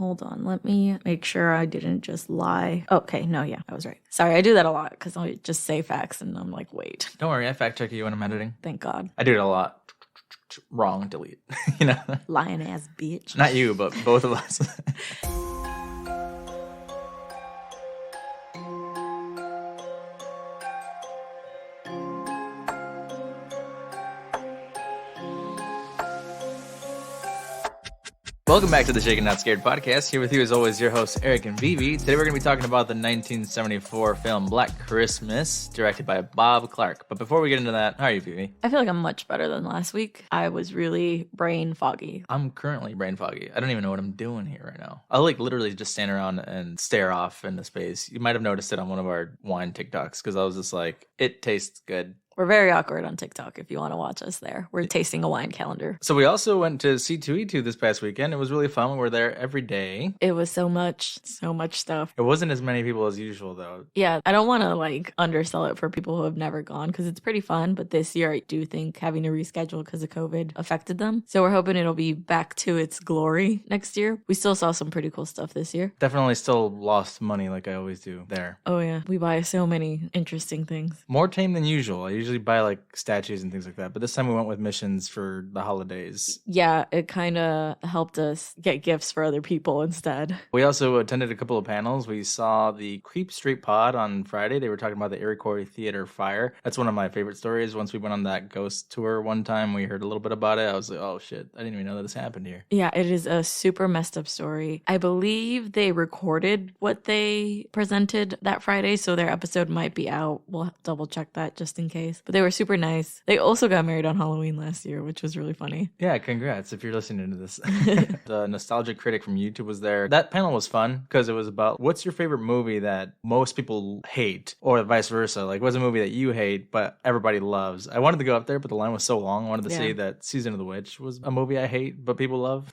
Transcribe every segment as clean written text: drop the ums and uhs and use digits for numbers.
hold on. Let me make sure I didn't just lie. Okay, no, yeah, I was right. Sorry, I do that a lot because I just say facts and I'm like, wait. Don't worry, I fact check you when I'm editing. Thank God. I do it a lot. Wrong, delete. You know? Lying ass bitch. Not you, but both of us. Welcome back to the Shaken Not Scared podcast. Here with you as always, your hosts, Erick and Vivi. Today we're going to be talking about the 1974 film Black Christmas, directed by Bob Clark. But before we get into that, how are you, Vivi? I feel like I'm much better than last week. I was really brain foggy. I'm currently brain foggy. I don't even know what I'm doing here right now. I literally just stand around and stare off into space. You might have noticed it on one of our wine TikToks because I was just like, it tastes good. We're very awkward on TikTok if you want to watch us there. We're tasting a wine calendar. So we also went to C2E2 this past weekend. It was really fun. We were there every day. It was so much stuff. It wasn't as many people as usual, though. Yeah, I don't want to undersell it for people who have never gone because it's pretty fun. But this year, I do think having to reschedule because of COVID affected them. So we're hoping it'll be back to its glory next year. We still saw some pretty cool stuff this year. Definitely still lost money like I always do there. Oh, yeah. We buy so many interesting things. More tame than usual. I usually buy statues and things like that. But this time we went with missions for the holidays. Yeah, it kind of helped us get gifts for other people instead. We also attended a couple of panels. We saw the Creep Street Pod on Friday. They were talking about the Iroquois Theater fire. That's one of my favorite stories. Once we went on that ghost tour one time, we heard a little bit about it. I was like, oh shit, I didn't even know that this happened here. Yeah, it is a super messed up story. I believe they recorded what they presented that Friday, so their episode might be out. We'll double check that just in case. But they were super nice. They also got married on Halloween last year, which was really funny. Yeah, congrats if you're listening to this. The Nostalgic Critic from YouTube was there. That panel was fun because it was about what's your favorite movie that most people hate, or vice versa. What's a movie that you hate but everybody loves? I wanted to go up there, but the line was so long. I wanted to say that Season of the Witch was a movie I hate but people love.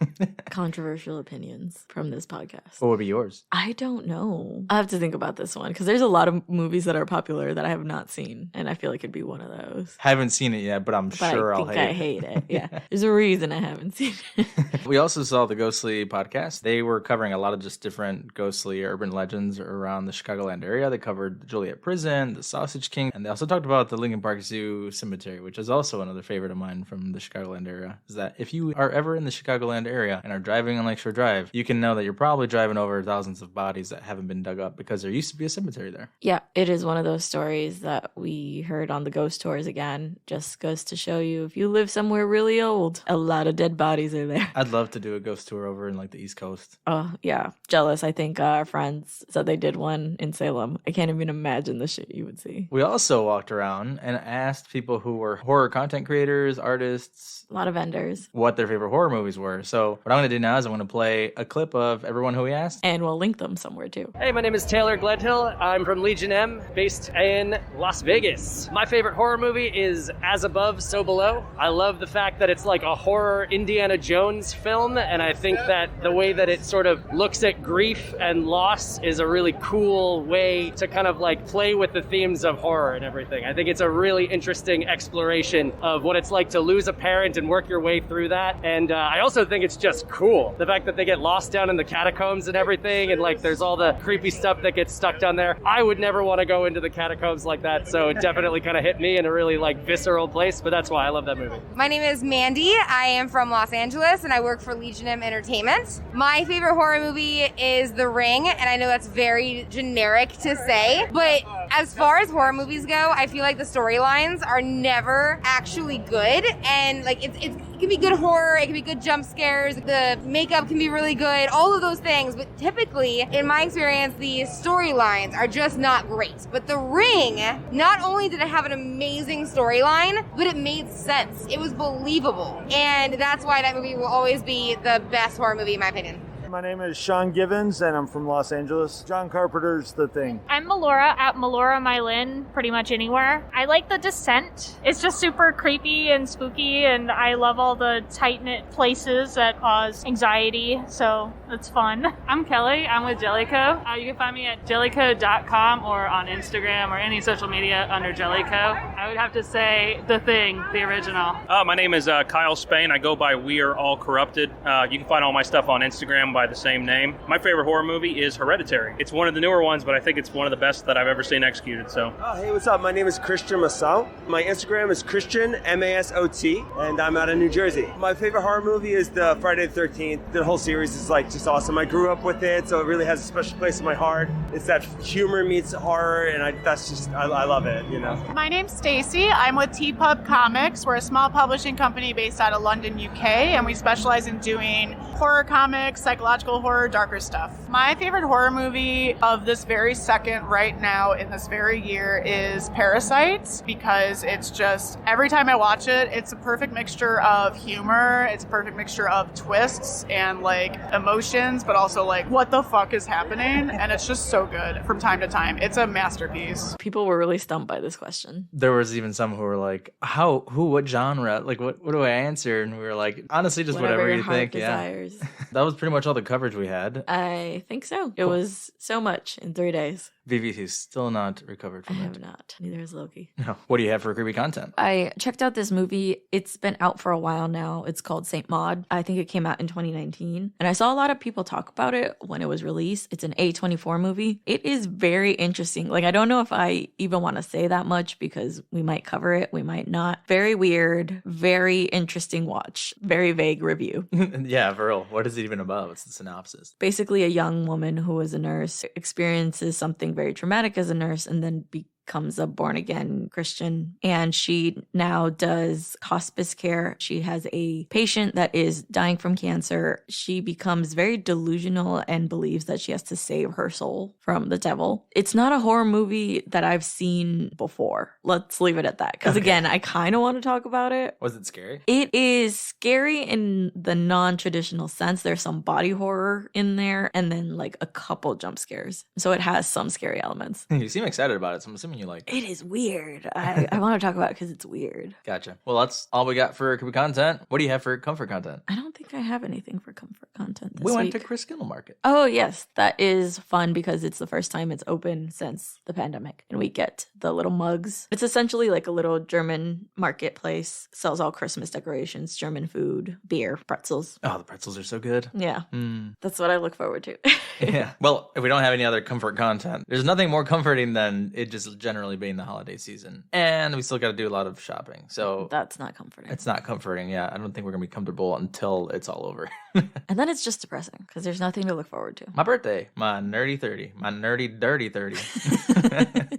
Controversial opinions from this podcast. What would be yours? I don't know. I have to think about this one because there's a lot of movies that are popular that I have not seen, and I feel like it'd be one of those. Haven't seen it yet, but I'm sure I'll hate it. I hate it. Yeah. There's a reason I haven't seen it. We also saw the Ghostly podcast. They were covering a lot of just different ghostly urban legends around the Chicagoland area. They covered the Joliet Prison, the Sausage King, and they also talked about the Lincoln Park Zoo Cemetery, which is also another favorite of mine from the Chicagoland area. Is that if you are ever in the Chicagoland area and are driving on Lakeshore Drive, you can know that you're probably driving over thousands of bodies that haven't been dug up because there used to be a cemetery there. Yeah, it is one of those stories that we heard on the ghost tours again. Just goes to show you if you live somewhere really old, a lot of dead bodies are there. I'd love to do a ghost tour over in the East Coast. Oh, yeah. Jealous. I think our friends said they did one in Salem. I can't even imagine the shit you would see. We also walked around and asked people who were horror content creators, artists, a lot of vendors, what their favorite horror movies were. So what I'm going to do now is I'm going to play a clip of everyone who we asked. And we'll link them somewhere too. Hey, my name is Taylor Glendhill. I'm from Legion M, based in Las Vegas. My favorite horror movie is As Above, So Below. I love the fact that it's like a horror Indiana Jones film, and I think that the way that it sort of looks at grief and loss is a really cool way to kind of play with the themes of horror and everything. I think it's a really interesting exploration of what it's like to lose a parent and work your way through that. And I also think it's just cool. The fact that they get lost down in the catacombs and everything, and there's all the creepy stuff that gets stuck down there. I would never want to go into the catacombs like that, so it definitely kind of hit me in a really visceral place, but that's why I love that movie. My name is Mandy. I am from Los Angeles and I work for Legion M Entertainment. My favorite horror movie is The Ring, and I know that's very generic to say, but as far as horror movies go, I feel like the storylines are never actually good, and it can be good horror, it can be good jump scares, the makeup can be really good, all of those things, but typically, in my experience, the storylines are just not great. But The Ring, not only did it have an amazing storyline, but it made sense. It was believable, and that's why that movie will always be the best horror movie in my opinion. My name is Shawn Givens, and I'm from Los Angeles. John Carpenter's The Thing. I'm Melora at Melora Mylin, pretty much anywhere. I like The Descent. It's just super creepy and spooky, and I love all the tight-knit places that cause anxiety, so It's fun. I'm Kelly. I'm with Jellykoe. You can find me at jellykoe.com or on Instagram or any social media under Jellykoe. I would have to say The Thing, the original. My name is Kyle Spain. I go by We Are All Corrupted. You can find all my stuff on Instagram by the same name. My favorite horror movie is Hereditary. It's one of the newer ones, but I think it's one of the best that I've ever seen executed. So. Hey, what's up? My name is Christian Masot. My Instagram is Christian, Masot, and I'm out of New Jersey. My favorite horror movie is the Friday the 13th. The whole series is like just awesome. I grew up with it, so it really has a special place in my heart. It's that humor meets horror, and I love it, you know. My name's Staci. I'm with TPub Comics. We're a small publishing company based out of London, UK, and we specialize in doing horror comics, psychological horror, darker stuff. My favorite horror movie of this very second, right now, in this very year, is Parasites, because it's just, every time I watch it, it's a perfect mixture of humor, it's a perfect mixture of twists and like emotions, but also like, what the fuck is happening? And it's just so good from time to time. It's a masterpiece. People were really stumped by this question. There was even some who were like, what genre? Like, what do I answer? And we were like, honestly, just whatever you think. Desires. Yeah. That was pretty much all the coverage we had. I think so. It was so much in 3 days. Vivi is still not recovered from I it. have not. Neither is Loki. No. What do you have for creepy content? I checked out this movie. It's been out for a while now. It's called Saint Maud. I think it came out in 2019. And I saw a lot of people talk about it when it was released. It's an A24 movie. It is very interesting. Like, I don't know if I even want to say that much because we might cover it. We might not. Very weird. Very interesting watch. Very vague review. Yeah, for real. What is it even about? What's the synopsis? Basically, a young woman who is a nurse experiences something very traumatic as a nurse and then becomes a born-again Christian, and she now does hospice care. She has a patient that is dying from cancer. She becomes very delusional and believes that she has to save her soul from the devil. It's not a horror movie that I've seen before. Let's leave it at that, because again, I kind of want to talk about it. Was it scary? It is scary in the non-traditional sense. There's some body horror in there and then like a couple jump scares. So it has some scary elements. You seem excited about it, so I'm assuming you like it. Is weird. I want to talk about it because it's weird. Gotcha. Well, that's all we got for creepy content. What do you have for comfort content? I don't think I have anything for comfort content this We went week. to Chris Kindle Market. Oh, yes. That is fun because it's the first time it's open since the pandemic. And we get the little mugs. It's essentially like a little German marketplace. Sells all Christmas decorations, German food, beer, pretzels. Oh, the pretzels are so good. Yeah. That's what I look forward to. Yeah. Well, if we don't have any other comfort content, there's nothing more comforting than it just generally being the holiday season. And we still got to do a lot of shopping. So that's not comforting. It's not comforting. Yeah. I don't think we're going to be comfortable until it's all over. And then it's just depressing because there's nothing to look forward to. My birthday, my nerdy 30, my nerdy dirty 30.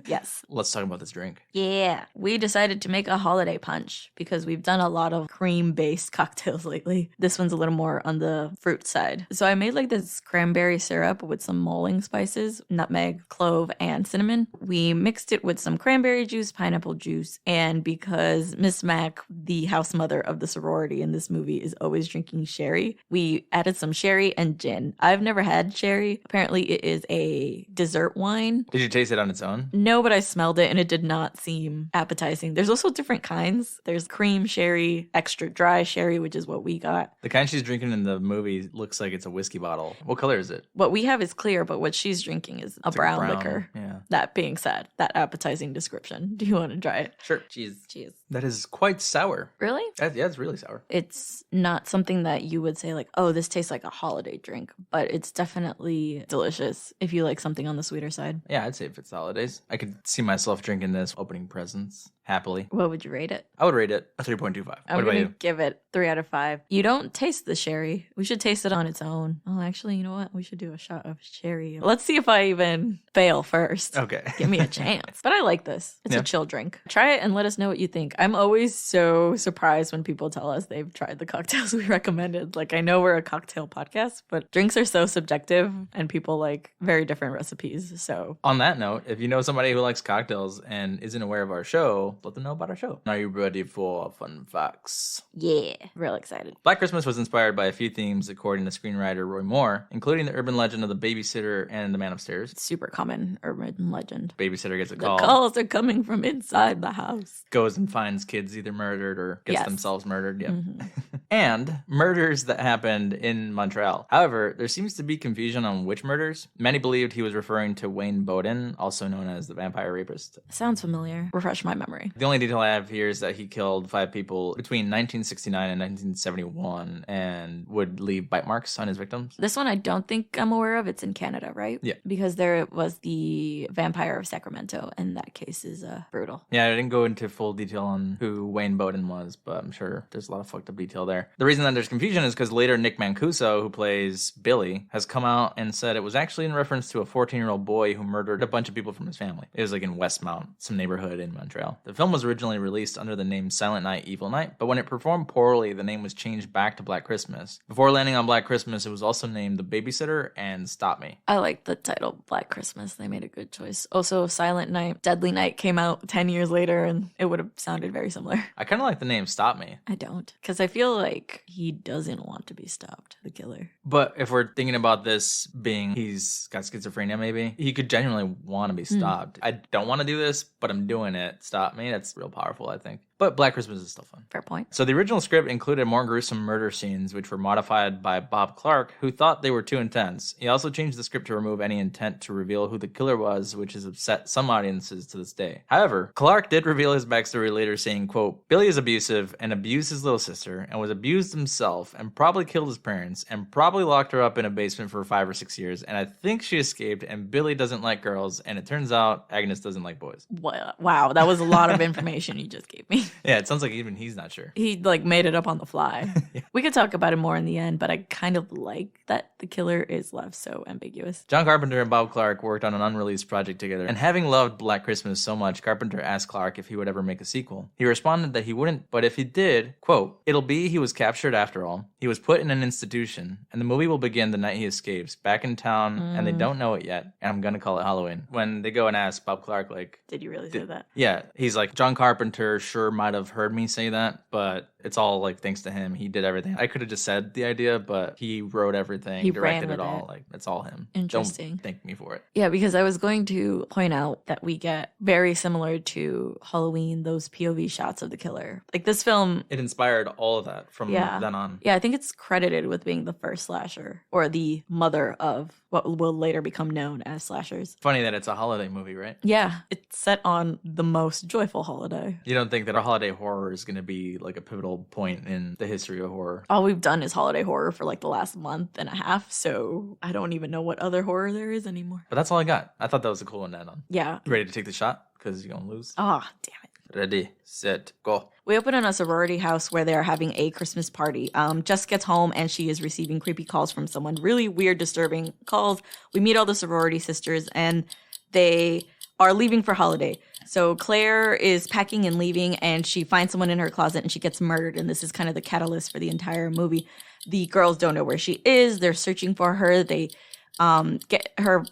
Yes. Let's talk about this drink. Yeah. We decided to make a holiday punch because we've done a lot of cream-based cocktails lately. This one's a little more on the fruit side. So I made like this cranberry syrup with some mulling spices, nutmeg, clove, and cinnamon. We mixed it with some cranberry juice, pineapple juice, and because Miss Mac, the house mother of the sorority in this movie, is always drinking sherry, we added some sherry and gin. I've never had sherry. Apparently it is a dessert wine. Did you taste it on its own? No, but I smelled it and it did not seem appetizing. There's also different kinds. There's cream sherry, extra dry sherry, which is what we got. The kind she's drinking in the movie looks like it's a whiskey bottle. What color is it? What we have is clear, but what she's drinking is a brown liquor. Yeah. That being said, that appetizing description. Do you want to try it? Sure. Cheese. Cheese. That is quite sour. Really? Yeah, it's really sour. It's not something that you would say like, oh, this tastes like a holiday drink, but it's definitely delicious if you like something on the sweeter side. Yeah, I'd say if it's the holidays. I could see myself drinking this opening presents happily. What would you rate it? I would rate it a 3.25. I'm going to give it 3 out of 5. You don't taste the sherry. We should taste it on its own. Oh, actually, you know what? We should do a shot of sherry. Let's see if I even fail first. Okay. Give me a chance. But I like this. It's a chill drink. Try it and let us know what you think. I'm always so surprised when people tell us they've tried the cocktails we recommended. Like, I know we're a cocktail podcast, but drinks are so subjective and people like very different recipes. So on that note, if you know somebody who likes cocktails and isn't aware of our show, let them know about our show. Are you ready for fun facts? Yeah, real excited. Black Christmas was inspired by a few themes, according to screenwriter Roy Moore, including the urban legend of the babysitter and the man upstairs. Super common urban legend. Babysitter gets a call. The calls are coming from inside the house. Goes and finds kids either murdered or gets themselves murdered. Yep. and murders that happened in Montreal. However, there seems to be confusion on which murders. Many believed he was referring to Wayne Bowden, also known as the vampire rapist. Sounds familiar. Refresh my memory. The only detail I have here is that he killed 5 people between 1969 and 1971 and would leave bite marks on his victims. This one I don't think I'm aware of. It's in Canada, right? Yeah. Because there was the Vampire of Sacramento, and that case is brutal. Yeah, I didn't go into full detail on who Wayne Bowden was, but I'm sure there's a lot of fucked up detail there. The reason that there's confusion is because later Nick Mancuso, who plays Billy, has come out and said it was actually in reference to a 14-year-old boy who murdered a bunch of people from his family. It was like in Westmount, some neighborhood in Montreal. The film was originally released under the name Silent Night, Evil Night, but when it performed poorly, the name was changed back to Black Christmas. Before landing on Black Christmas, it was also named The Babysitter and Stop Me. I like the title Black Christmas. They made a good choice. Also, Silent Night, Deadly Night came out 10 years later, and it would have sounded very similar. I kind of like the name Stop Me. I don't, because I feel like he doesn't want to be stopped, the killer. But if we're thinking about this being he's got schizophrenia, maybe, he could genuinely want to be stopped. I don't want to do this, but I'm doing it. Stop me. That's real powerful, I think. But Black Christmas is still fun. Fair point. So the original script included more gruesome murder scenes, which were modified by Bob Clark, who thought they were too intense. He also changed the script to remove any intent to reveal who the killer was, which has upset some audiences to this day. However, Clark did reveal his backstory later, saying, quote, Billy is abusive and abused his little sister and was abused himself and probably killed his parents and probably locked her up in a basement for 5 or 6 years. And I think she escaped, and Billy doesn't like girls, and it turns out Agnes doesn't like boys. Wow, that was a lot of information you just gave me. Yeah, it sounds like even he's not sure. He made it up on the fly. Yeah. We could talk about it more in the end, but I kind of like that the killer is left so ambiguous. John Carpenter and Bob Clark worked on an unreleased project together, and having loved Black Christmas so much, Carpenter asked Clark if he would ever make a sequel. He responded that he wouldn't, but if he did, quote, it'll be he was captured after all. He was put in an institution, and the movie will begin the night he escapes, back in town, and they don't know it yet, and I'm gonna call it Halloween. When they go and ask Bob Clark, like... Did you really say that? Yeah, he's like, John Carpenter sure might have heard me say that, but it's all like thanks to him. He did everything. I could have just said the idea, but he wrote everything, he directed ran it with all. it. Like, it's all him. Interesting. Don't thank me for it. Yeah, because I was going to point out that we get very similar to Halloween, those POV shots of the killer. Like this film... It inspired all of that from then on. Yeah, I think it's credited with being the first slasher, or the mother of what will later become known as slashers. Funny that it's a holiday movie, right? Yeah, it's set on the most joyful holiday. You don't think that a holiday horror is going to be like a pivotal point in the history of horror? All we've done is holiday horror for like the last month and a half, so I don't even know what other horror there is anymore. But that's all I got. I thought that was a cool one to end on. Yeah. You ready to take the shot? Because you're going to lose. Ah, damn it. Ready, set, go. We open in a sorority house where they are having a Christmas party. Jess gets home and she is receiving creepy calls from someone. Really weird, disturbing calls. We meet all the sorority sisters and they are leaving for holiday. So Claire is packing and leaving and she finds someone in her closet and she gets murdered. And this is kind of the catalyst for the entire movie. The girls don't know where she is. They're searching for her.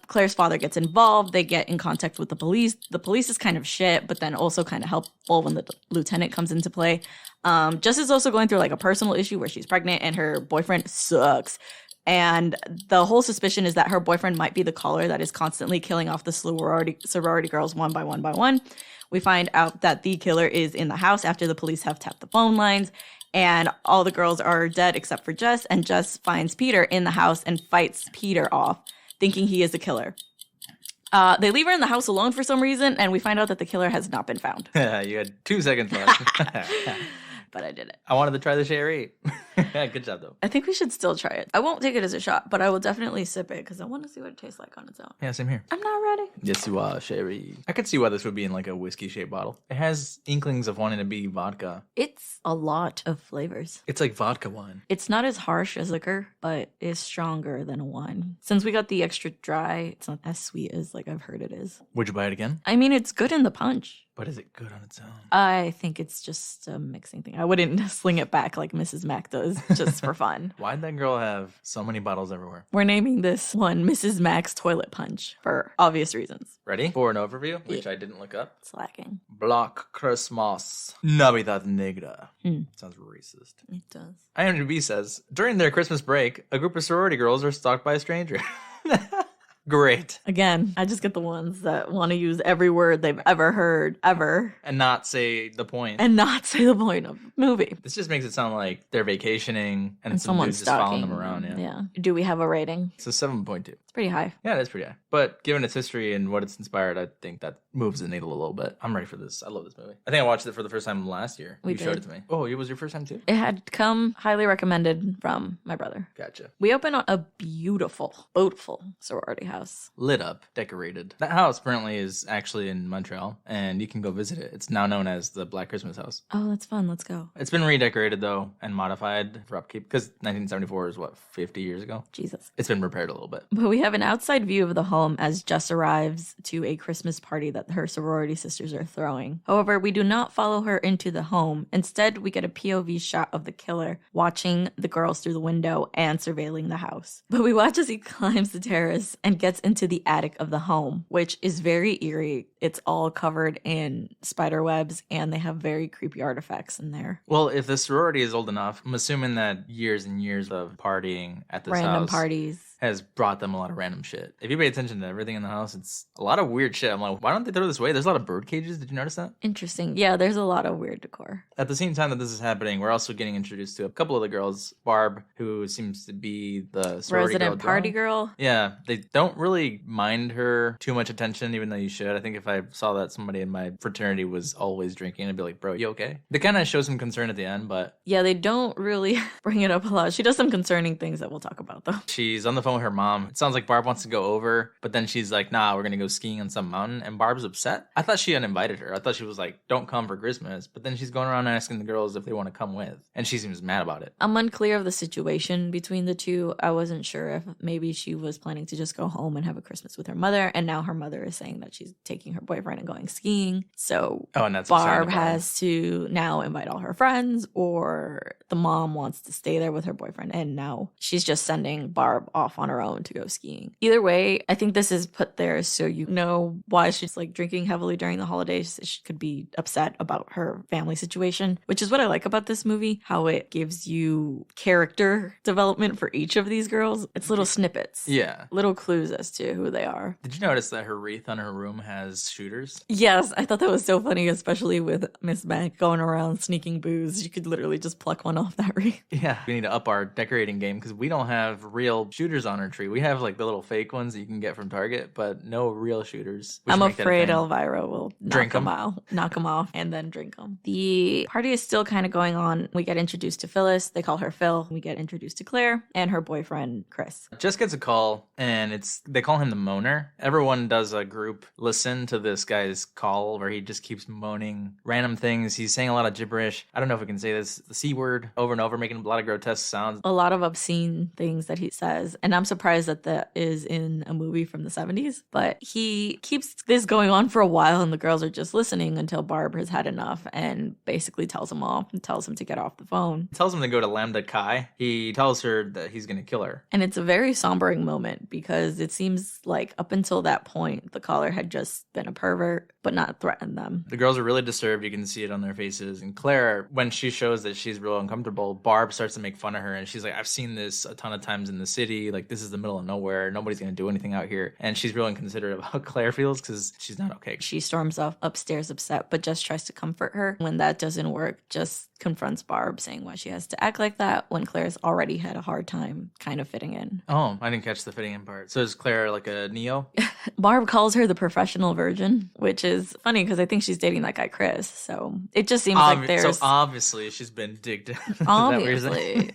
Claire's father gets involved. They get in contact with the police. The police is kind of shit, but then also kind of helpful when the lieutenant comes into play. Jess is also going through like a personal issue where she's pregnant and her boyfriend sucks. And the whole suspicion is that her boyfriend might be the caller that is constantly killing off the sorority girls one by one by one. We find out that the killer is in the house after the police have tapped the phone lines. And all the girls are dead except for Jess. And Jess finds Peter in the house and fights Peter off, thinking he is the killer. They leave her in the house alone for some reason, and we find out that the killer has not been found. You had 2 seconds left. But I did it. I wanted to try the sherry. Good job, though. I think we should still try it. I won't take it as a shot, but I will definitely sip it because I want to see what it tastes like on its own. Yeah, same here. I'm not ready. Yes, you are, sherry. I could see why this would be in like a whiskey-shaped bottle. It has inklings of wanting to be vodka. It's a lot of flavors. It's like vodka wine. It's not as harsh as liquor, but is stronger than a wine. Since we got the extra dry, it's not as sweet as like I've heard it is. Would you buy it again? I mean, it's good in the punch. But is it good on its own? I think it's just a mixing thing. I wouldn't sling it back like Mrs. Mac does, just for fun. Why'd that girl have so many bottles everywhere? We're naming this one Mrs. Mac's Toilet Punch for obvious reasons. Ready for an overview, which I didn't look up? It's lacking. Black Christmas. Navidad Negra. Sounds racist. It does. IMDb says, during their Christmas break, a group of sorority girls are stalked by a stranger. Great. Again, I just get the ones that want to use every word they've ever heard, ever. And not say the point. And not say the point of the movie. This just makes it sound like they're vacationing and some someone's dude's just following stalking them around. Yeah. Do we have a rating? It's a 7.2. It's pretty high. Yeah, it is pretty high. But given its history and what it's inspired, I think that moves the needle a little bit. I'm ready for this. I love this movie. I think I watched it for the first time last year. You showed it to me. Oh, it was your first time too? It had come highly recommended from my brother. Gotcha. We open on a beautiful, boatful sorority house. Lit up, decorated. That house apparently is actually in Montreal, and you can go visit it. It's now known as the Black Christmas House. Oh, that's fun. Let's go. It's been redecorated, though, and modified for upkeep, because 1974 is, 50 years ago? Jesus. It's been repaired a little bit. But we have an outside view of the home as Jess arrives to a Christmas party that her sorority sisters are throwing. However, we do not follow her into the home. Instead, we get a POV shot of the killer watching the girls through the window and surveilling the house. But we watch as he climbs the terrace and gets into the attic of the home, which is very eerie. It's all covered in spider webs, and they have very creepy artifacts in there. Well, if the sorority is old enough, I'm assuming that years and years of partying at this Random house parties has brought them a lot of random shit. If you pay attention to everything in the house, it's a lot of weird shit. I'm like, why don't they throw this away? There's a lot of bird cages. Did you notice that? Interesting. Yeah, there's a lot of weird decor. At the same time that this is happening, we're also getting introduced to a couple of the girls. Barb, who seems to be the sorority resident party girl. Yeah, they don't really mind her too much attention, even though you should. I think if I saw that somebody in my fraternity was always drinking, I'd be like, bro, you okay? They kind of show some concern at the end, but... Yeah, they don't really bring it up a lot. She does some concerning things that we'll talk about, though. She's on the phone with her mom. It sounds like Barb wants to go over, but then she's like, nah, we're going to go skiing on some mountain, and Barb's upset. I thought she uninvited her. I thought she was like, don't come for Christmas, but then she's going around asking the girls if they want to come with, and she seems mad about it. I'm unclear of the situation between the two. I wasn't sure if maybe she was planning to just go home and have a Christmas with her mother, and now her mother is saying that she's taking her boyfriend and going skiing. So and that's Barb has to now invite all her friends, or the mom wants to stay there with her boyfriend, and now she's just sending Barb off on her own to go skiing. Either way, I think this is put there so you know why she's like drinking heavily during the holidays. She could be upset about her family situation, which is what I like about this movie, how it gives you character development for each of these girls. It's little snippets. Yeah. Little clues as to who they are. Did you notice that her wreath on her room has shooters? Yes, I thought that was so funny, especially with Miss Mac going around sneaking booze. You could literally just pluck one off that wreath. Yeah. We need to up our decorating game because we don't have real shooters on our tree. We have like the little fake ones that you can get from Target, but no real shooters. I'm afraid Elvira will knock them off, and then drink them. The party is still kind of going on. We get introduced to Phyllis. They call her Phil. We get introduced to Claire and her boyfriend, Chris. Jess gets a call, and they call him the Moaner. Everyone does a group listen to this guy's call where he just keeps moaning random things. He's saying a lot of gibberish. I don't know if we can say this, the C word over and over, making a lot of grotesque sounds. A lot of obscene things that he says. And I'm surprised that is in a movie from the 70s. But he keeps this going on for a while, and the girls are just listening until Barb has had enough and basically tells him off and tells him to get off the phone. He tells him to go to Lambda Chi. He tells her that he's going to kill her. And it's a very sombering moment because it seems like up until that point, the caller had just been a pervert, but not threatened them. The girls are really disturbed. You can see it on their faces. And Claire, when she shows that she's real uncomfortable, Barb starts to make fun of her. And she's like, I've seen this a ton of times in the city. Like, this is the middle of nowhere. Nobody's going to do anything out here. And she's real inconsiderate of how Claire feels because she's not okay. She storms off upstairs upset, but just tries to comfort her. When that doesn't work, just confronts Barb, saying why she has to act like that when Claire's already had a hard time kind of fitting in. Oh, I didn't catch the fitting in part. So is Claire like a Neo? Barb calls her the professional virgin, which is funny because I think she's dating that guy Chris. So it just seems like there's... So obviously she's been digged in. Obviously.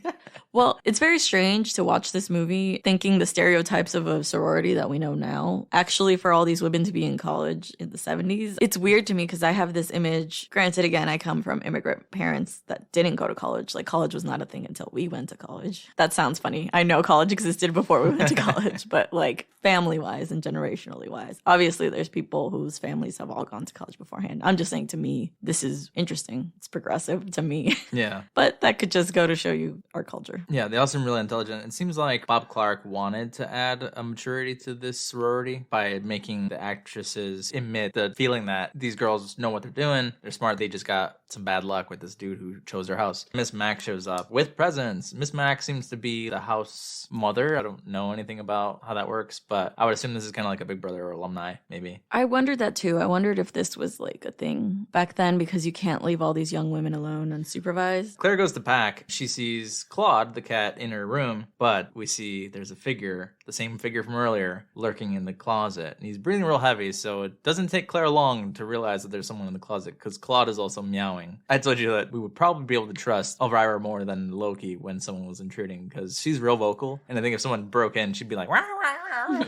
Well, it's very strange to watch this movie thinking the stereotypes of a sorority that we know now, actually for all these women to be in college in the 70s. It's weird to me because I have this image. Granted, again, I come from immigrant parents that didn't go to college. Like, college was not a thing until we went to college. That sounds funny. I know college existed before we went to college, but like family-wise and generationally wise, obviously there's people whose families have all gone to college beforehand. I'm just saying, to me, this is interesting. It's progressive to me. Yeah. But that could just go to show you our culture. mature. Yeah, they all seem really intelligent. It seems like Bob Clark wanted to add a maturity to this sorority by making the actresses emit the feeling that these girls know what they're doing. They're smart. They just got some bad luck with this dude who chose their house. Miss Mac shows up with presents. Miss Mac seems to be the house mother. I don't know anything about how that works, but I would assume this is kind of like a Big Brother or alumni, maybe. I wondered that too. I wondered if this was like a thing back then because you can't leave all these young women alone unsupervised. Claire goes to pack. She sees Claude, the cat, in her room, but we see there's a figure, the same figure from earlier, lurking in the closet. And he's breathing real heavy, so it doesn't take Claire long to realize that there's someone in the closet because Claude is also meowing. I told you that we would probably be able to trust Elvira more than Loki when someone was intruding because she's real vocal. And I think if someone broke in, she'd be like, "Rah, rah, rah."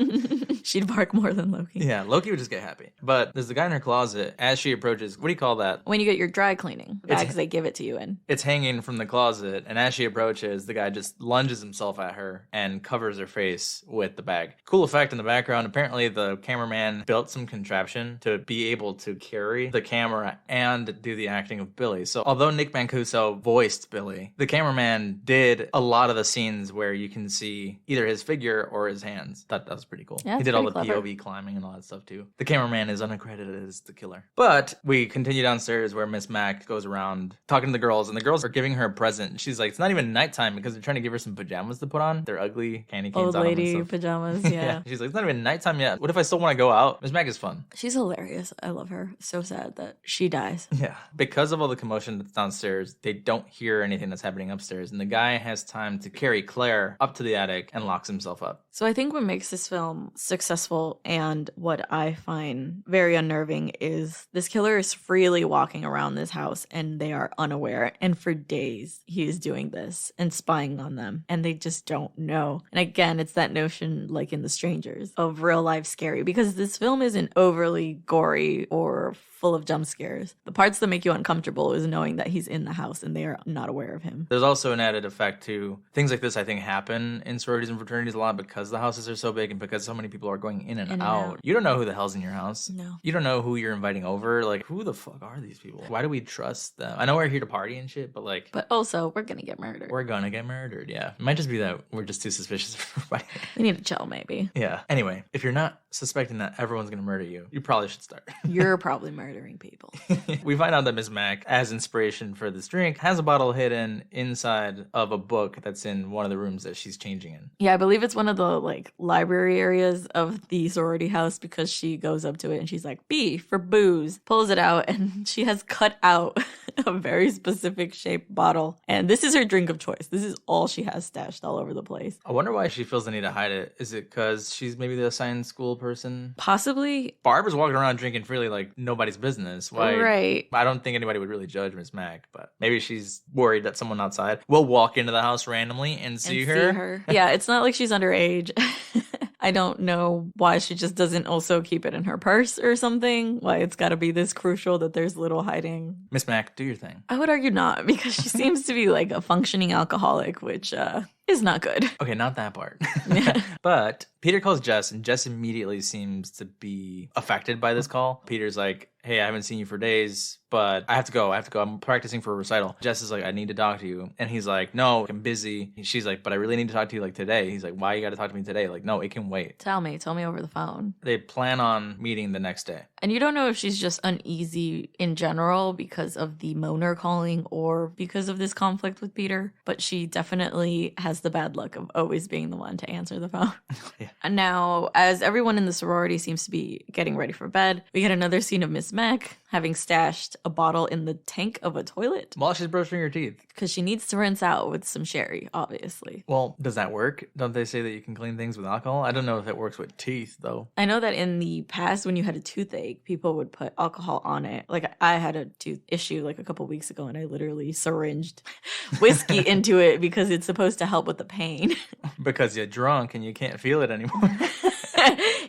She'd bark more than Loki. Yeah, Loki would just get happy. But there's the guy in her closet. As she approaches, what do you call that? When you get your dry cleaning bags, they give it to you in. It's hanging from the closet, and as she approaches, the guy just lunges himself at her and covers her face with the bag. Cool effect in the background. Apparently, the cameraman built some contraption to be able to carry the camera and do the acting of Billy. So although Nick Mancuso voiced Billy, the cameraman did a lot of the scenes where you can see either his figure or his hands. Thought that was pretty cool. Yeah, he did all the clever. POV climbing and all that stuff too. The cameraman is unaccredited as the killer. But we continue downstairs where Miss Mac goes around talking to the girls, and the girls are giving her a present. She's like, it's not even nighttime because they're trying to give her some pajamas to put on. They're ugly candy canes Old on them and lady stuff. pajamas, yeah. She's like, it's not even nighttime yet. What if I still want to go out? Miss Mac is fun. She's hilarious. I love her. So sad that she dies. Yeah. Because of all the commotion that's downstairs, they don't hear anything that's happening upstairs. And the guy has time to carry Claire up to the attic and locks himself up. So I think what makes this film successful and what I find very unnerving is this killer is freely walking around this house and they are unaware. And for days he is doing this and spying on them and they just don't know. And again, it's that notion like in The Strangers of real life scary because this film isn't overly gory or full of jump scares. The parts that make you uncomfortable is knowing that he's in the house and they are not aware of him. There's also an added effect to things like this. I think happen in sororities and fraternities a lot because the houses are so big and because so many people are going in and out. You don't know who the hell's in your house. No. You don't know who you're inviting over. Like, who the fuck are these people? Why do we trust them? I know we're here to party and shit, but like... But also, we're gonna get murdered. We're gonna get murdered, yeah. It might just be that we're just too suspicious of everybody. We need to chill, maybe. Yeah. Anyway, if you're not suspecting that everyone's gonna murder you, you probably should start. You're probably murdering people. We find out that Miss Mac, as inspiration for this drink, has a bottle hidden inside of a book that's in one of the rooms that she's changing in. Yeah, I believe it's one of the like library areas of the sorority house because she goes up to it and she's like, B for booze, pulls it out and she has cut out a very specific shaped bottle. And this is her drink of choice. This is all she has stashed all over the place. I wonder why she feels the need to hide it. Is it because she's maybe the assigned school person? Possibly. Barbara's walking around drinking freely like nobody's business. Why? Right. I don't think anybody would really judge Miss Mac, but maybe she's worried that someone outside will walk into the house randomly and see her. Yeah, it's not like she's underage. I don't know why she just doesn't also keep it in her purse or something. Why it's got to be this crucial that there's little hiding. Miss Mac, do your thing. I would argue not because she seems to be like a functioning alcoholic, which is not good. Okay, not that part. But Peter calls Jess, and Jess immediately seems to be affected by this call. Peter's like, hey, I haven't seen you for days, but I have to go. I'm practicing for a recital. Jess is like, I need to talk to you. And he's like, no, I'm busy. She's like, but I really need to talk to you like today. He's like, why you got to talk to me today? Like, no, it can wait. Tell me over the phone. They plan on meeting the next day. And you don't know if she's just uneasy in general because of the Moaner calling or because of this conflict with Peter, but she definitely has the bad luck of always being the one to answer the phone. Yeah. And now, as everyone in the sorority seems to be getting ready for bed, we get another scene of Miss Mac having stashed a bottle in the tank of a toilet. While she's brushing her teeth. Because she needs to rinse out with some sherry, obviously. Well, does that work? Don't they say that you can clean things with alcohol? I don't know if it works with teeth, though. I know that in the past, when you had a toothache, people would put alcohol on it. Like, I had a tooth issue like a couple weeks ago, and I literally syringed whiskey into it because it's supposed to help with the pain. Because you're drunk and you can't feel it anymore.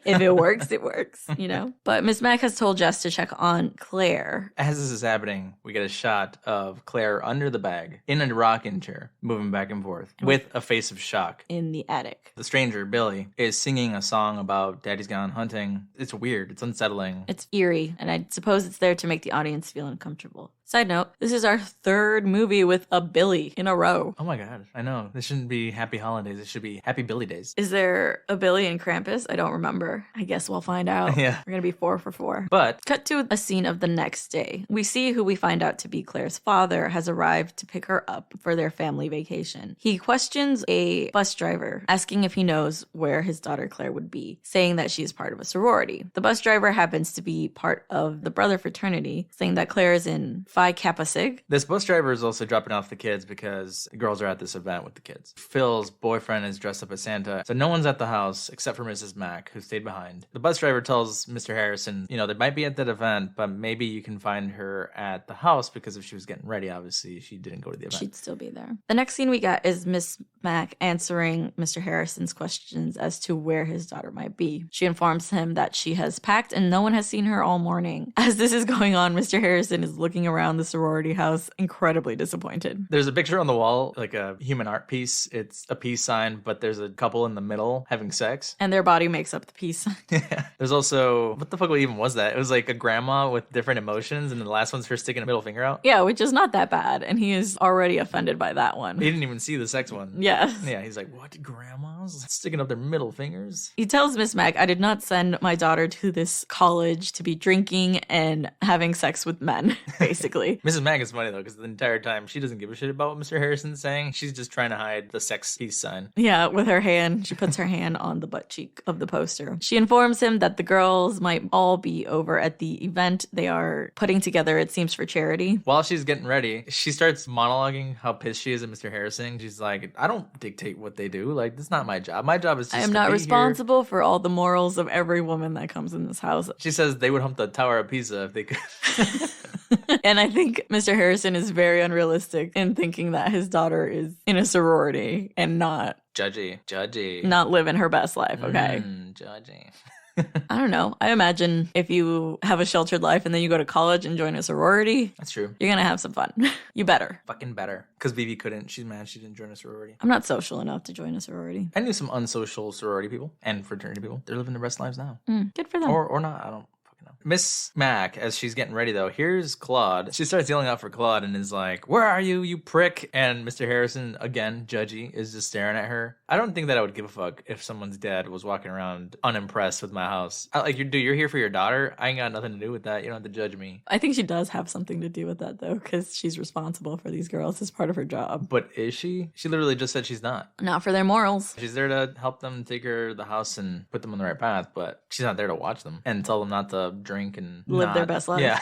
If it works, it works, you know? But Miss Mac has told Jess to check on Claire. As this is happening, we get a shot of Claire under the bag, in a rocking chair, moving back and forth, with a face of shock. In the attic. The stranger, Billy, is singing a song about Daddy's gone hunting. It's weird. It's unsettling. It's eerie, and I suppose it's there to make the audience feel uncomfortable. Side note, this is our third movie with a Billy in a row. Oh my god, I know. This shouldn't be Happy Holidays. It should be Happy Billy Days. Is there a Billy in Krampus? I don't remember. I guess we'll find out. Yeah. We're going to be 4 for 4. But cut to a scene of the next day. We see who we find out to be Claire's father has arrived to pick her up for their family vacation. He questions a bus driver, asking if he knows where his daughter Claire would be, saying that she is part of a sorority. The bus driver happens to be part of the brother fraternity, saying that Claire is in Phi Kappa Sig. this bus driver is also dropping off the kids because the girls are at this event with the kids. Phil's boyfriend is dressed up as Santa, so no one's at the house except for Mrs. Mack, who stayed behind. The bus driver tells Mr. Harrison, they might be at that event, but maybe you can find her at the house because if she was getting ready, obviously she didn't go to the event. She'd still be there. The next scene we got is Miss Mack answering Mr. Harrison's questions as to where his daughter might be. She informs him that she has packed and no one has seen her all morning. As this is going on, Mr. Harrison is looking around the sorority house, incredibly disappointed. There's a picture on the wall, like a human art piece. It's a peace sign, but there's a couple in the middle having sex. And their body makes up the peace sign. Yeah. There's also, what the fuck even was that? It was like a grandma with different emotions, and the last one's her sticking a middle finger out. Yeah, which is not that bad. And he is already offended by that one. He didn't even see the sex one. Yes. Yeah, he's like, what, grandmas? Sticking up their middle fingers? He tells Miss Mac, I did not send my daughter to this college to be drinking and having sex with men, basically. Mrs. Mac is funny, though, because the entire time she doesn't give a shit about what Mr. Harrison's saying. She's just trying to hide the sex peace sign. Yeah, with her hand. She puts her hand on the butt cheek of the poster. She informs him that the girls might all be over at the event they are putting together, it seems, for charity. While she's getting ready, she starts monologuing how pissed she is at Mr. Harrison. She's like, I don't dictate what they do. Like, that's not my job. My job is just I am not responsible for all the morals of every woman that comes in this house. She says they would hump the Tower of Pisa if they could. And I think Mr. Harrison is very unrealistic in thinking that his daughter is in a sorority and not Judgy. Not living her best life, okay? Judgy. I don't know. I imagine if you have a sheltered life and then you go to college and join a sorority, that's true. You're going to have some fun. You better. Fucking better. Because Vivi couldn't. She's mad she didn't join a sorority. I'm not social enough to join a sorority. I knew some unsocial sorority people and fraternity people. They're living their best lives now. Good for them. Or not. I don't fucking know. Miss Mac, as she's getting ready though, here's Claude. She starts yelling out for Claude and is like, where are you, you prick? And Mr. Harrison, again, judgy, is just staring at her. I don't think that I would give a fuck if someone's dad was walking around unimpressed with my house. You're here for your daughter. I ain't got nothing to do with that. You don't have to judge me. I think she does have something to do with that, though, because she's responsible for these girls as part of her job. But is she? She literally just said she's not. Not for their morals. She's there to help them take her to the house and put them on the right path, but she's not there to watch them and tell them not to drink and live their best life. Yeah.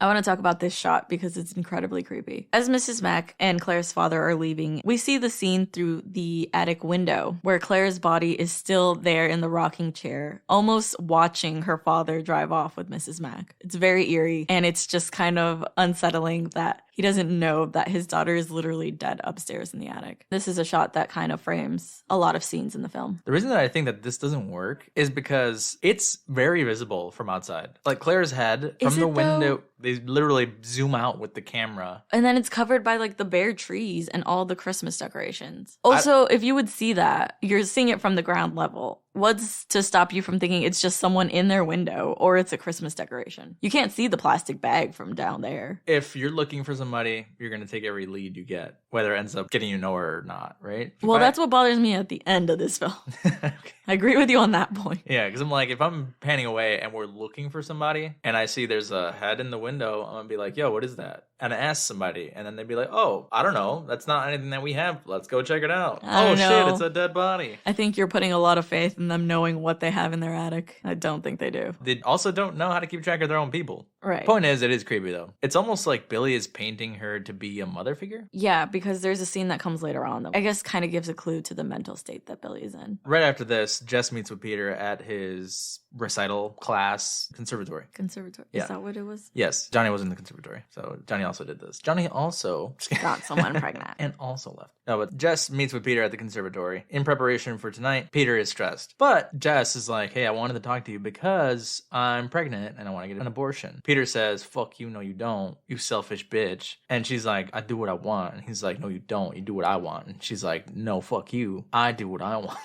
I want to talk about this shot because it's incredibly creepy. As Mrs. Mack and Claire's father are leaving, we see the scene through the attic window where Claire's body is still there in the rocking chair, almost watching her father drive off with Mrs. Mack. It's very eerie, and it's just kind of unsettling that he doesn't know that his daughter is literally dead upstairs in the attic. This is a shot that kind of frames a lot of scenes in the film. The reason that I think that this doesn't work is because it's very visible from outside. Like Claire's head from the window, they literally zoom out with the camera. And then it's covered by like the bare trees and all the Christmas decorations. Also, if you would see that, you're seeing it from the ground level. What's to stop you from thinking it's just someone in their window or it's a Christmas decoration? You can't see the plastic bag from down there. If you're looking for somebody, you're going to take every lead you get, whether it ends up getting you nowhere or not, right? Well, that's what bothers me at the end of this film. Okay. I agree with you on that point. Yeah, because I'm like, if I'm panning away and we're looking for somebody and I see there's a head in the window, I'm going to be like, yo, what is that? And I ask somebody and then they'd be like, oh, I don't know. That's not anything that we have. Let's go check it out. Oh, shit, it's a dead body. I think you're putting a lot of faith in them knowing what they have in their attic. I don't think they do. They also don't know how to keep track of their own people. Right. Point is, it is creepy though. It's almost like Billy is painting her to be a mother figure. Yeah, because there's a scene that comes later on that I guess kind of gives a clue to the mental state that Billy is in. Right after this, Jess meets with Peter at his recital class conservatory. Conservatory? Yeah. Is that what it was? Yes. Johnny was in the conservatory. So Johnny also did this. Johnny also got someone pregnant. And also left. No, but Jess meets with Peter at the conservatory. In preparation for tonight, Peter is stressed. But Jess is like, hey, I wanted to talk to you because I'm pregnant and I want to get an abortion. Peter says, fuck you, no you don't, you selfish bitch. And she's like, I do what I want. And he's like, no you don't, you do what I want. And she's like, no, fuck you, I do what I want.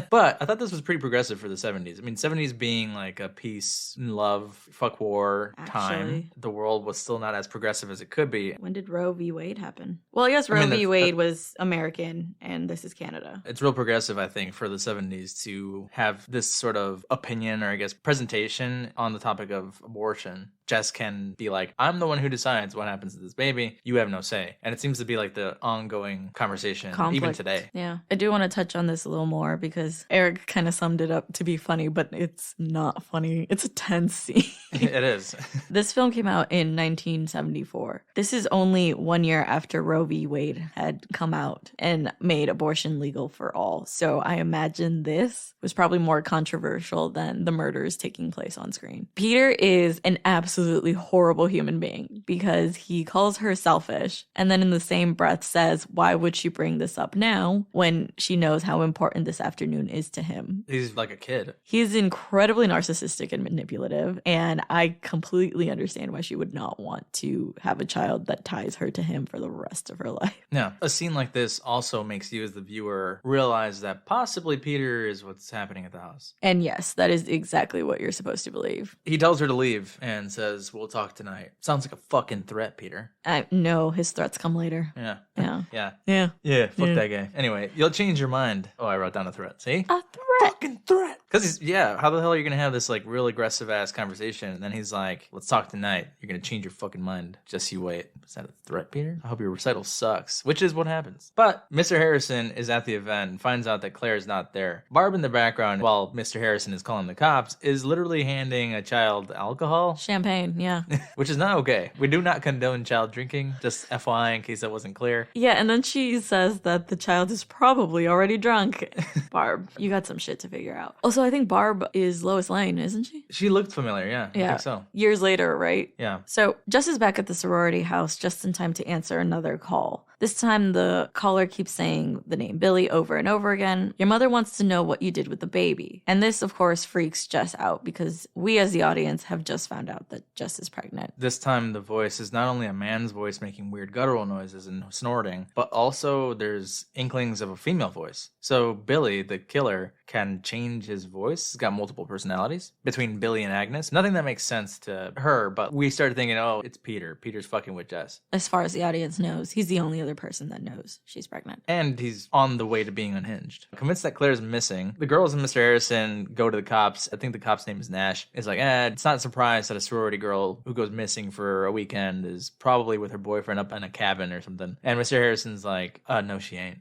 But I thought this was pretty progressive for the 70s. I mean, 70s being like a peace, love, fuck war time. Actually. The world was still not as progressive as it could be. When did Roe v. Wade happen? Well, yes, Roe v. Wade was American, and this is Canada. It's real progressive, I think, for the 70s to have this sort of opinion or I guess presentation on the topic of abortion. Jess can be like, I'm the one who decides what happens to this baby. You have no say. And it seems to be like the ongoing conversation even today. Yeah. I do want to touch on this a little more because Eric kind of summed it up to be funny, but it's not funny. It's a tense scene. It is. This film came out in 1974. This is only 1 year after Roe v. Wade had come out and made abortion legal for all. So I imagine this was probably more controversial than the murders taking place on screen. Peter is an absolutely horrible human being because he calls her selfish and then in the same breath says, why would she bring this up now when she knows how important this afternoon is to him? He's like a kid. He's incredibly narcissistic and manipulative, and I completely understand why she would not want to have a child that ties her to him for the rest of her life. Yeah. A scene like this also makes you as the viewer realize that possibly Peter is what's happening at the house. And yes, that is exactly what you're supposed to believe. He tells her to leave and says, we'll talk tonight. Sounds like a fucking threat, Peter. No, his threats come later. Yeah. Yeah. Yeah. Yeah. Yeah, fuck that guy. Anyway, you'll change your mind. Oh, I wrote down a threat. See? A threat. Fucking threat. Because how the hell are you going to have this like real aggressive ass conversation? And then he's like, let's talk tonight. You're going to change your fucking mind. Just you wait. Is that a threat, Peter? I hope your recital sucks. Which is what happens. But Mr. Harrison is at the event and finds out that Claire is not there. Barb in the background, while Mr. Harrison is calling the cops, is literally handing a child alcohol. Champagne, yeah. Which is not okay. We do not condone child drinking. Just FYI in case that wasn't clear. Yeah, and then she says that the child is probably already drunk. Barb, you got some shit to figure out. Also, I think Barb is Lois Lane, isn't she? She looked familiar, yeah. I think so. Years later, right? Yeah. So Jess is back at the sorority house just in time to answer another call. This time, the caller keeps saying the name Billy over and over again. Your mother wants to know what you did with the baby. And this, of course, freaks Jess out because we as the audience have just found out that Jess is pregnant. This time, the voice is not only a man's voice making weird guttural noises and snorting, but also there's inklings of a female voice. So Billy, the killer, can change his voice. He's got multiple personalities between Billy and Agnes. Nothing that makes sense to her, but we started thinking, oh, it's Peter. Peter's fucking with Jess. As far as the audience knows, he's the only other person that knows she's pregnant. And he's on the way to being unhinged. Convinced that Claire's missing, the girls and Mr. Harrison go to the cops. I think the cop's name is Nash. It's like, it's not a surprise that a sorority girl who goes missing for a weekend is probably with her boyfriend up in a cabin or something. And Mr. Harrison's like, no, she ain't.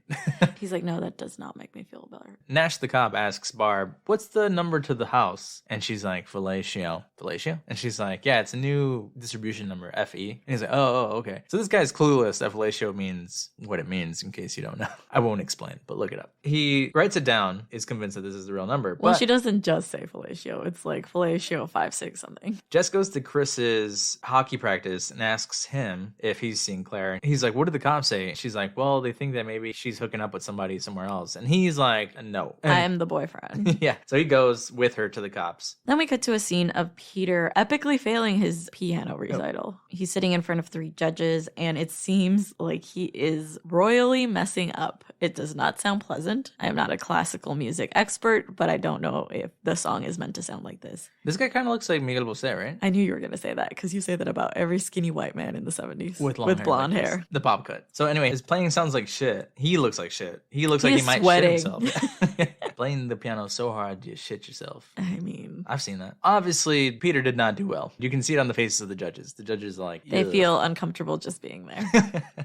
He's like, no, that does not make me feel better. Nash the cop asks Barb, what's the number to the house? And she's like, fellatio. Fellatio? And she's like, yeah, it's a new distribution number, FE. And he's like, oh, okay. So this guy's clueless that fellatio means what it means, in case you don't know. I won't explain, but look it up. He writes it down, is convinced that this is the real number. Well, she doesn't just say fellatio. It's like fellatio 56 something. Jess goes to Chris's hockey practice and asks him if he's seen Claire. He's like, what did the cops say? She's like, well, they think that maybe she's hooking up with somebody somewhere else. And he's like, no. I am the boyfriend. Yeah. So he goes with her to the cops. Then we cut to a scene of Peter epically failing his piano recital. He's sitting in front of 3 judges, and it seems like he is royally messing up. It does not sound pleasant. I am not a classical music expert, but I don't know if the song is meant to sound like this. This guy kind of looks like Miguel Bosé, right? I knew you were going to say that because you say that about every skinny white man in the 70s. With blonde hair. The pop cut. So anyway, his playing sounds like shit. He looks like shit. He looks like he might sweating. shit himself. Playing the piano so hard you shit yourself. I mean, I've seen that. Obviously, Peter did not do well. You can see it on the faces of the judges. The judges are like, they feel uncomfortable just being there.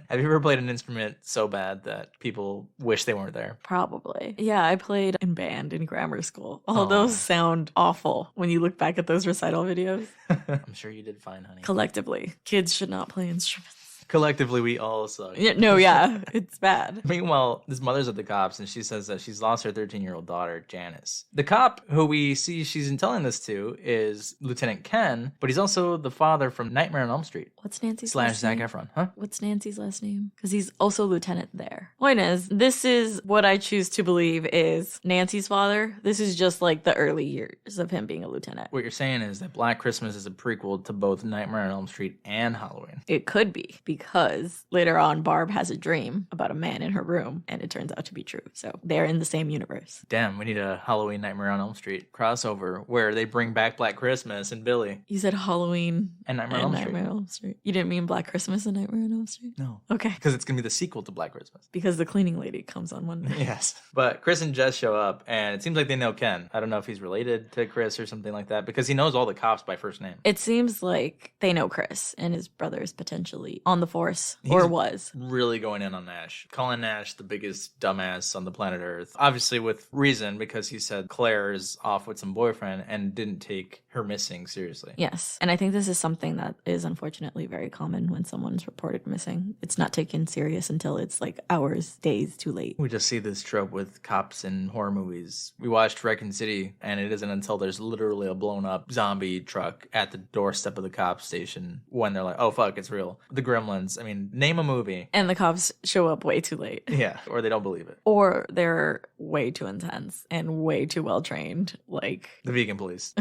Have you ever played an instrument so bad that people wish they weren't there? Probably. Yeah, I played in band in grammar school. All those sound awful when you look back at those recital videos. I'm sure you did fine, honey. Collectively, kids should not play instruments. Collectively, we all suck. Yeah, it's bad. Meanwhile, this mother's at the cops, and she says that she's lost her 13-year-old daughter, Janice. The cop who we see she's telling this to is Lieutenant Ken, but he's also the father from Nightmare on Elm Street. What's Nancy's / last name? Zac Efron, huh? What's Nancy's last name? Because he's also lieutenant there. Point is, this is what I choose to believe is Nancy's father. This is just like the early years of him being a lieutenant. What you're saying is that Black Christmas is a prequel to both Nightmare on Elm Street and Halloween. It could be, because later on Barb has a dream about a man in her room and it turns out to be true. So they're in the same universe. Damn, we need a Halloween Nightmare on Elm Street crossover where they bring back Black Christmas and Billy. You said Halloween and Nightmare on Elm Street. You didn't mean Black Christmas and Nightmare on Elm Street? No. Okay. Because it's going to be the sequel to Black Christmas. Because the cleaning lady comes on Monday. Yes. But Chris and Jess show up and it seems like they know Ken. I don't know if he's related to Chris or something like that because he knows all the cops by first name. It seems like they know Chris and his brother's potentially on the force or was. Really going in on Nash. Calling Nash the biggest dumbass on the planet Earth. Obviously with reason because he said Claire is off with some boyfriend and didn't take her missing seriously. Yes. And I think this is something that is unfortunately very common when someone's reported missing. It's not taken serious until it's like hours, days too late. We just see this trope with cops in horror movies. We watched Wrecking City and it isn't until there's literally a blown up zombie truck at the doorstep of the cop station when they're like, oh fuck, it's real. The Gremlins. I mean, name a movie. And the cops show up way too late. Yeah. Or they don't believe it. Or they're way too intense and way too well trained. Like the vegan police.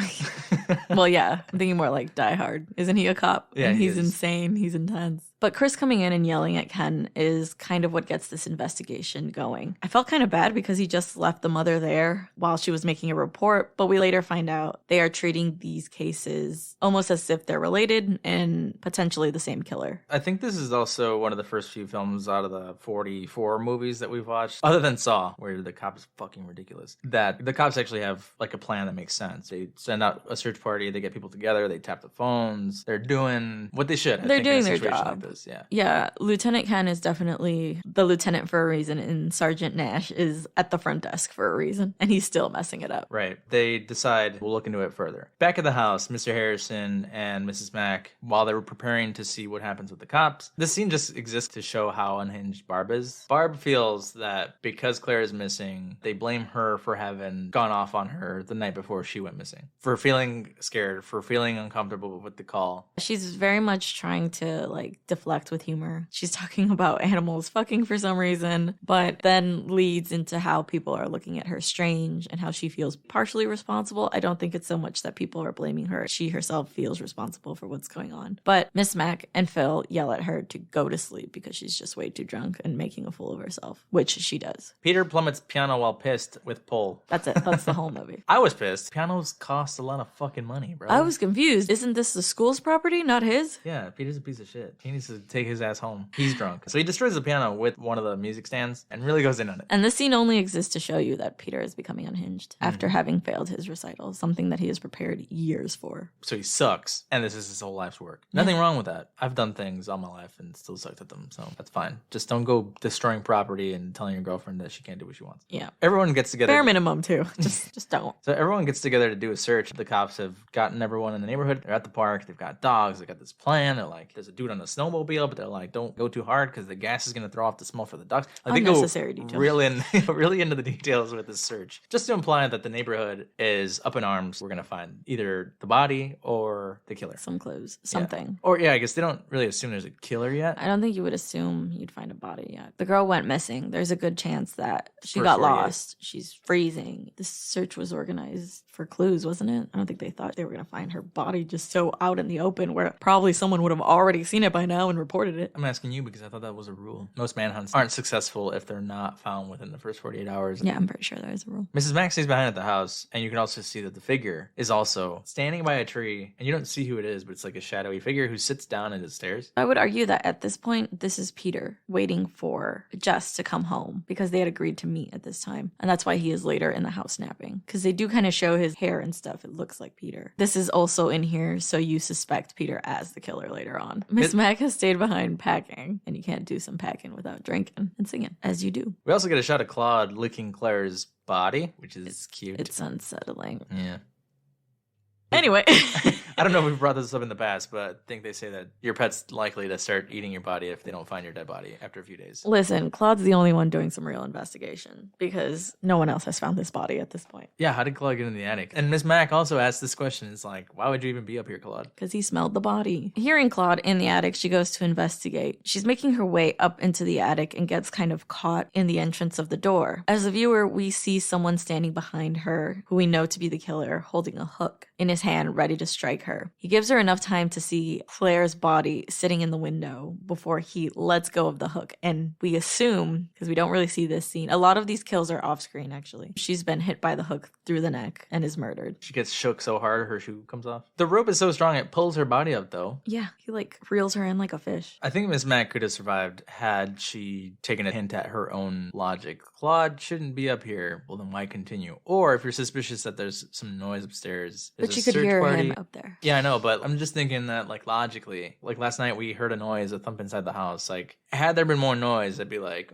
Well, yeah. I'm thinking more like Die Hard. Isn't he a cop? Yeah, and he's insane. He's intense. But Chris coming in and yelling at Ken is kind of what gets this investigation going. I felt kind of bad because he just left the mother there while she was making a report, but we later find out they are treating these cases almost as if they're related and potentially the same killer. I think this is also one of the first few films out of the 44 movies that we've watched, other than Saw, where the cop is fucking ridiculous, that the cops actually have like a plan that makes sense. They send out a search party, they get people together, they tap the phones, they're doing what they should. They're doing their job. Like this, yeah. Lieutenant Ken is definitely the lieutenant for a reason, and Sergeant Nash is at the front desk for a reason, and he's still messing it up. Right. They decide we'll look into it further. Back at the house, Mr. Harrison and Mrs. Mack, while they were preparing to see what happens with the cops, this scene just exists to show how unhinged Barb is. Barb feels that because Claire is missing, they blame her for having gone off on her the night before she went missing, for feeling scared, for feeling uncomfortable with the call. She's very much trying to like deflect with humor. She's talking about animals fucking for some reason, but then leads into how people are looking at her strange and how she feels partially responsible. I don't think it's so much that people are blaming her. She herself feels responsible for what's going on. But Miss Mac and Phil yell at her to go to sleep because she's just way too drunk and making a fool of herself, which she does. Peter plummets piano while pissed with pole. That's it. That's the whole movie. I was pissed. Pianos cost a lot of fucking money, bro. I was confused. Isn't this the school's property, not his? Yeah, Peter's a piece of shit. He needs to take his ass home. He's drunk. So he destroys the piano with one of the music stands and really goes in on it. And this scene only exists to show you that Peter is becoming unhinged after having failed his recital, something that he has prepared years for. So he sucks, and this is his whole life's work. Nothing wrong with that. I've done things all my life and still sucked at them, so that's fine. Just don't go destroying property and telling your girlfriend that she can't do what she wants. Yeah. Everyone gets together. Bare minimum, too. Just don't. So everyone gets together to do a search. The cops have gotten everyone in the neighborhood. They're at the park. They've got dogs. They got this plan. They're like, there's a dude on a snowmobile, but they're like, don't go too hard because the gas is going to throw off the smell for the dogs. Like, unnecessary they go details. really into the details with this search, just to imply that the neighborhood is up in arms. We're going to find either the body or the killer. Some clues. Something. Yeah. Or, I guess they don't really assume there's a killer yet. I don't think you would assume you'd find a body yet. The girl went missing. There's a good chance that she got lost. She's freezing. This search was organized for clues, wasn't it? I don't think they thought they were going to find her body just so out in the open where probably someone would have already seen it by now and reported it. I'm asking you because I thought that was a rule. Most manhunts aren't successful if they're not found within the first 48 hours. Yeah, I'm pretty sure there is a rule. Mrs. Max stays behind at the house, and you can also see that the figure is also standing by a tree, and you don't see who it is, but it's like a shadowy figure who sits down at the stairs. I would argue that at this point, this is Peter waiting for Jess to come home because they had agreed to meet at this time. And that's why he is later in the house napping, because they do kind of show his hair and stuff. It looks like Peter. This is also in here, so you suspect Peter as the killer later on. Miss Mac has stayed behind packing, and you can't do some packing without drinking and singing, as you do. We also get a shot of Claude licking Claire's body, which is cute. It's unsettling. Yeah. Anyway. I don't know if we've brought this up in the past, but I think they say that your pet's likely to start eating your body if they don't find your dead body after a few days. Listen, Claude's the only one doing some real investigation because no one else has found this body at this point. Yeah, how did Claude get in the attic? And Miss Mac also asked this question. It's like, why would you even be up here, Claude? Because he smelled the body. Hearing Claude in the attic, she goes to investigate. She's making her way up into the attic and gets kind of caught in the entrance of the door. As a viewer, we see someone standing behind her who we know to be the killer, holding a hook in his hand, ready to strike her. her. He gives her enough time to see Claire's body sitting in the window before he lets go of the hook. And we assume, because we don't really see this scene, a lot of these kills are off screen actually. She's been hit by the hook through the neck and is murdered. She gets shook so hard her shoe comes off. The rope is so strong it pulls her body up though. Yeah, he like reels her in like a fish. I think Miss Mac could have survived had she taken a hint at her own logic. Claude shouldn't be up here. Well, then why continue? Or if you're suspicious that there's some noise upstairs, but you could hear him up there. Yeah, I know, but I'm just thinking that like logically, like last night we heard a noise, a thump inside the house. Like had there been more noise, I'd be like,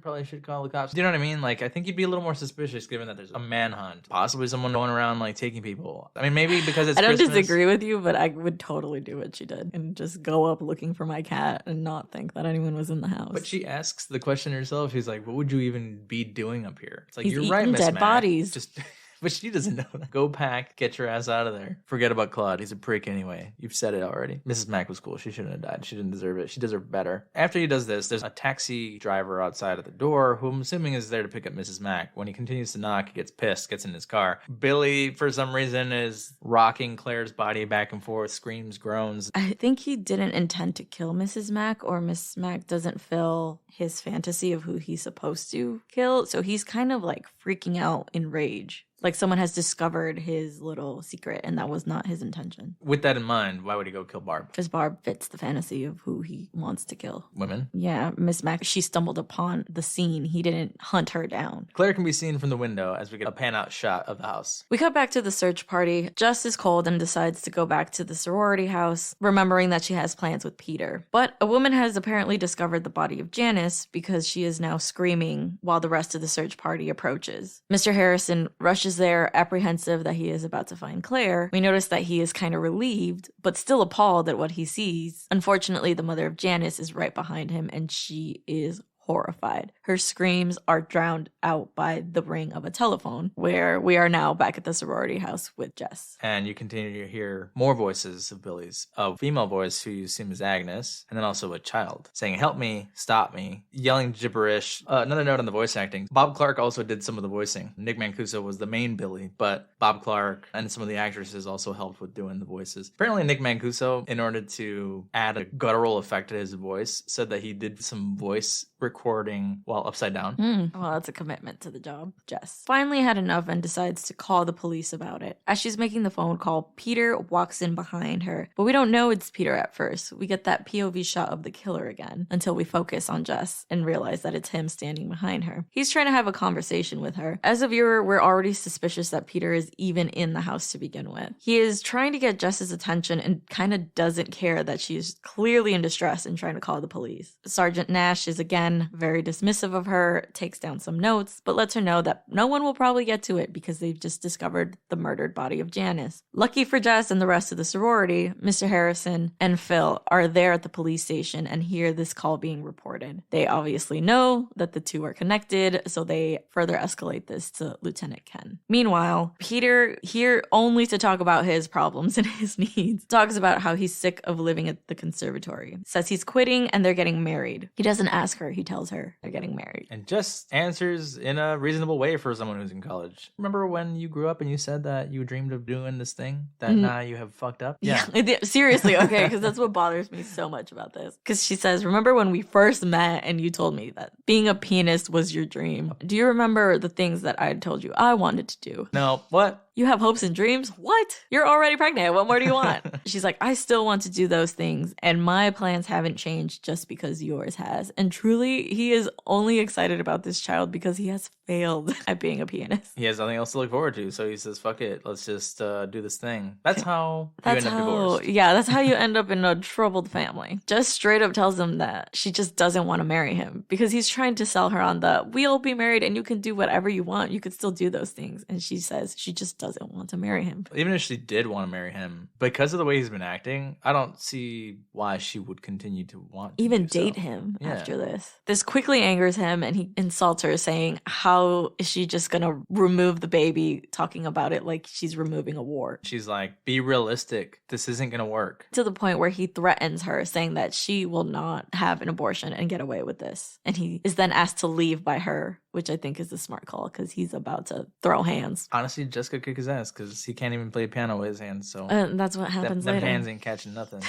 probably should call the cops. Do you know what I mean? Like I think you'd be a little more suspicious given that there's a manhunt, possibly someone going around like taking people. I mean, maybe because it's I don't Christmas. disagree with you, but I would totally do what she did and just go up looking for my cat and not think that anyone was in the house. But she asks the question herself. She's like, "What would you even be doing up here?" It's like He's you're right, eating Miss dead Mac. bodies. Just. But she doesn't know that. Go pack, get your ass out of there. Forget about Claude. He's a prick anyway. You've said it already. Mrs. Mac was cool. She shouldn't have died. She didn't deserve it. She deserved better. After he does this, there's a taxi driver outside of the door who I'm assuming is there to pick up Mrs. Mac. When he continues to knock, he gets pissed, gets in his car. Billy, for some reason, is rocking Claire's body back and forth, screams, groans. I think he didn't intend to kill Mrs. Mac, or Mrs. Mac doesn't fill his fantasy of who he's supposed to kill. So he's kind of like freaking out in rage. Like someone has discovered his little secret and that was not his intention. With that in mind, why would he go kill Barb? Because Barb fits the fantasy of who he wants to kill. Women? Yeah, Miss Mac, she stumbled upon the scene. He didn't hunt her down. Claire can be seen from the window as we get a pan-out shot of the house. We cut back to the search party. Jess is cold and decides to go back to the sorority house, remembering that she has plans with Peter. But a woman has apparently discovered the body of Janice because she is now screaming while the rest of the search party approaches. Mr. Harrison rushes there, apprehensive that he is about to find Claire. We notice that he is kind of relieved, but still appalled at what he sees. Unfortunately, the mother of Janice is right behind him, and she is horrified. Her screams are drowned out by the ring of a telephone, where we are now back at the sorority house with Jess. And you continue to hear more voices of Billy's. A female voice who you assume is Agnes, and then also a child saying, "Help me, stop me," yelling gibberish. Another note on the voice acting. Bob Clark also did some of the voicing. Nick Mancuso was the main Billy, but Bob Clark and some of the actresses also helped with doing the voices. Apparently Nick Mancuso, in order to add a guttural effect to his voice, said that he did some voice recording while upside down. Well, that's a commitment to the job. Jess finally had enough and decides to call the police about it. As she's making the phone call, Peter walks in behind her, but we don't know it's Peter at first. We get that POV shot of the killer again until we focus on Jess and realize that it's him standing behind her. He's trying to have a conversation with her. As a viewer, we're already suspicious that Peter is even in the house to begin with. He is trying to get Jess's attention and kind of doesn't care that she's clearly in distress and trying to call the police. Sergeant Nash is again very dismissive of her, takes down some notes, but lets her know that no one will probably get to it because they've just discovered the murdered body of Janice. Lucky for Jess and the rest of the sorority, Mr. Harrison and Phil are there at the police station and hear this call being reported. They obviously know that the two are connected, so they further escalate this to Lieutenant Ken. Meanwhile, Peter, here only to talk about his problems and his needs, talks about how he's sick of living at the conservatory, says he's quitting and they're getting married. He doesn't ask her, he tells her they're getting married. And Jess answers in a reasonable way for someone who's in college. Remember when you grew up and you said that you dreamed of doing this thing that now you have fucked up? Yeah. Seriously, okay, because that's what bothers me so much about this. Because she says, remember when we first met and you told me that being a pianist was your dream? Do you remember the things that I told you I wanted to do? No. What? You have hopes and dreams? What? You're already pregnant. What more do you want? She's like, I still want to do those things, and my plans haven't changed just because yours has. And truly, he is only excited about this child because he has failed at being a pianist. He has nothing else to look forward to, so he says, fuck it, let's just do this thing. That's how you end up divorced. Yeah, that's how you end up in a troubled family. Just straight up tells him that she just doesn't want to marry him because he's trying to sell her on the, we'll be married and you can do whatever you want. You could still do those things. And she says she just doesn't want to marry him. Even if she did want to marry him, because of the way he's been acting, I don't see why she would continue to want to even date him after this. This quickly angers him and he insults her, saying, how how is she just going to remove the baby, talking about it like she's removing a wart? She's like, be realistic. This isn't going to work. To the point where he threatens her, saying that she will not have an abortion and get away with this. And he is then asked to leave by her, which I think is a smart call because he's about to throw hands. Honestly, Jessica kick his ass because he can't even play piano with his hands. So that's what happens later. Them hands ain't catching nothing.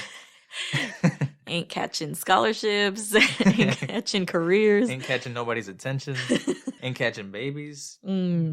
Ain't catching scholarships, ain't catching careers, ain't catching nobody's attention, ain't catching babies.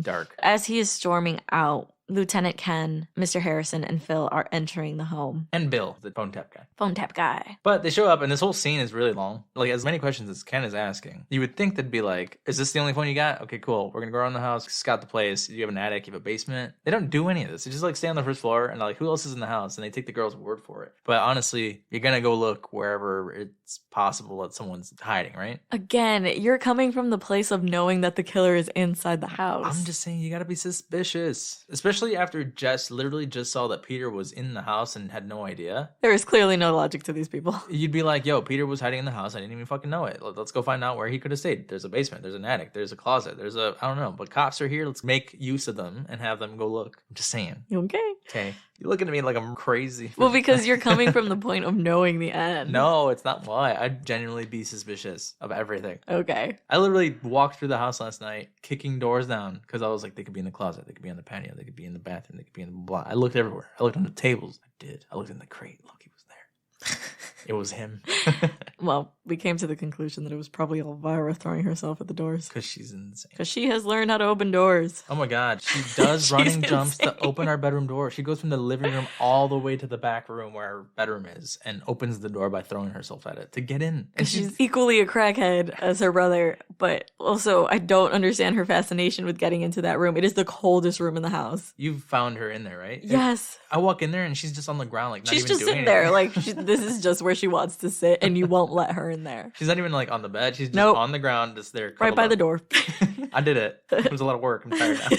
Dark. As he is storming out, Lieutenant Ken, Mr. Harrison, and Phil are entering the home. And Bill, the phone tap guy. Phone tap guy. But they show up, and this whole scene is really long. Like, as many questions as Ken is asking. You would think they'd be like, is this the only phone you got? Okay, cool. We're going to go around the house, scout the place. You have an attic, you have a basement. They don't do any of this. They just, like, stay on the first floor, and they're like, who else is in the house? And they take the girl's word for it. But honestly, you're going to go look wherever it's possible that someone's hiding, right? Again, you're coming from the place of knowing that the killer is inside the house. I'm just saying, you got to be suspicious. Especially after Jess literally just saw that Peter was in the house and had no idea. There is clearly no logic to these people. You'd be like, yo, Peter was hiding in the house. I didn't even fucking know it. Let's go find out where he could have stayed. There's a basement. There's an attic. There's a closet. There's a, I don't know. But cops are here. Let's make use of them and have them go look. I'm just saying. Okay. Okay. You're looking at me like I'm crazy. Well, because you're coming from the point of knowing the end. No, it's not why. I'd genuinely be suspicious of everything. Okay. I literally walked through the house last night, kicking doors down, because I was like, they could be in the closet, they could be on the patio, they could be in the bathroom, they could be in the blah. I looked everywhere. I looked on the tables. I did. I looked in the crate. Look, he was there. It was him. Well, we came to the conclusion that it was probably Elvira throwing herself at the doors. Because she's insane. Because she has learned how to open doors. Oh my God. She does running jumps to open our bedroom door. She goes from the living room all the way to the back room where our bedroom is and opens the door by throwing herself at it to get in. And she's equally a crackhead as her brother, but also I don't understand her fascination with getting into that room. It is the coldest room in the house. You've found her in there, right? Yes. I walk in there and she's just on the ground, like not she's even just doing sitting anything. there, like this is just where she wants to sit, and you won't let her in there. She's not even like on the bed. She's just on the ground, just there, right by the door. I did it. It was a lot of work. I'm tired now.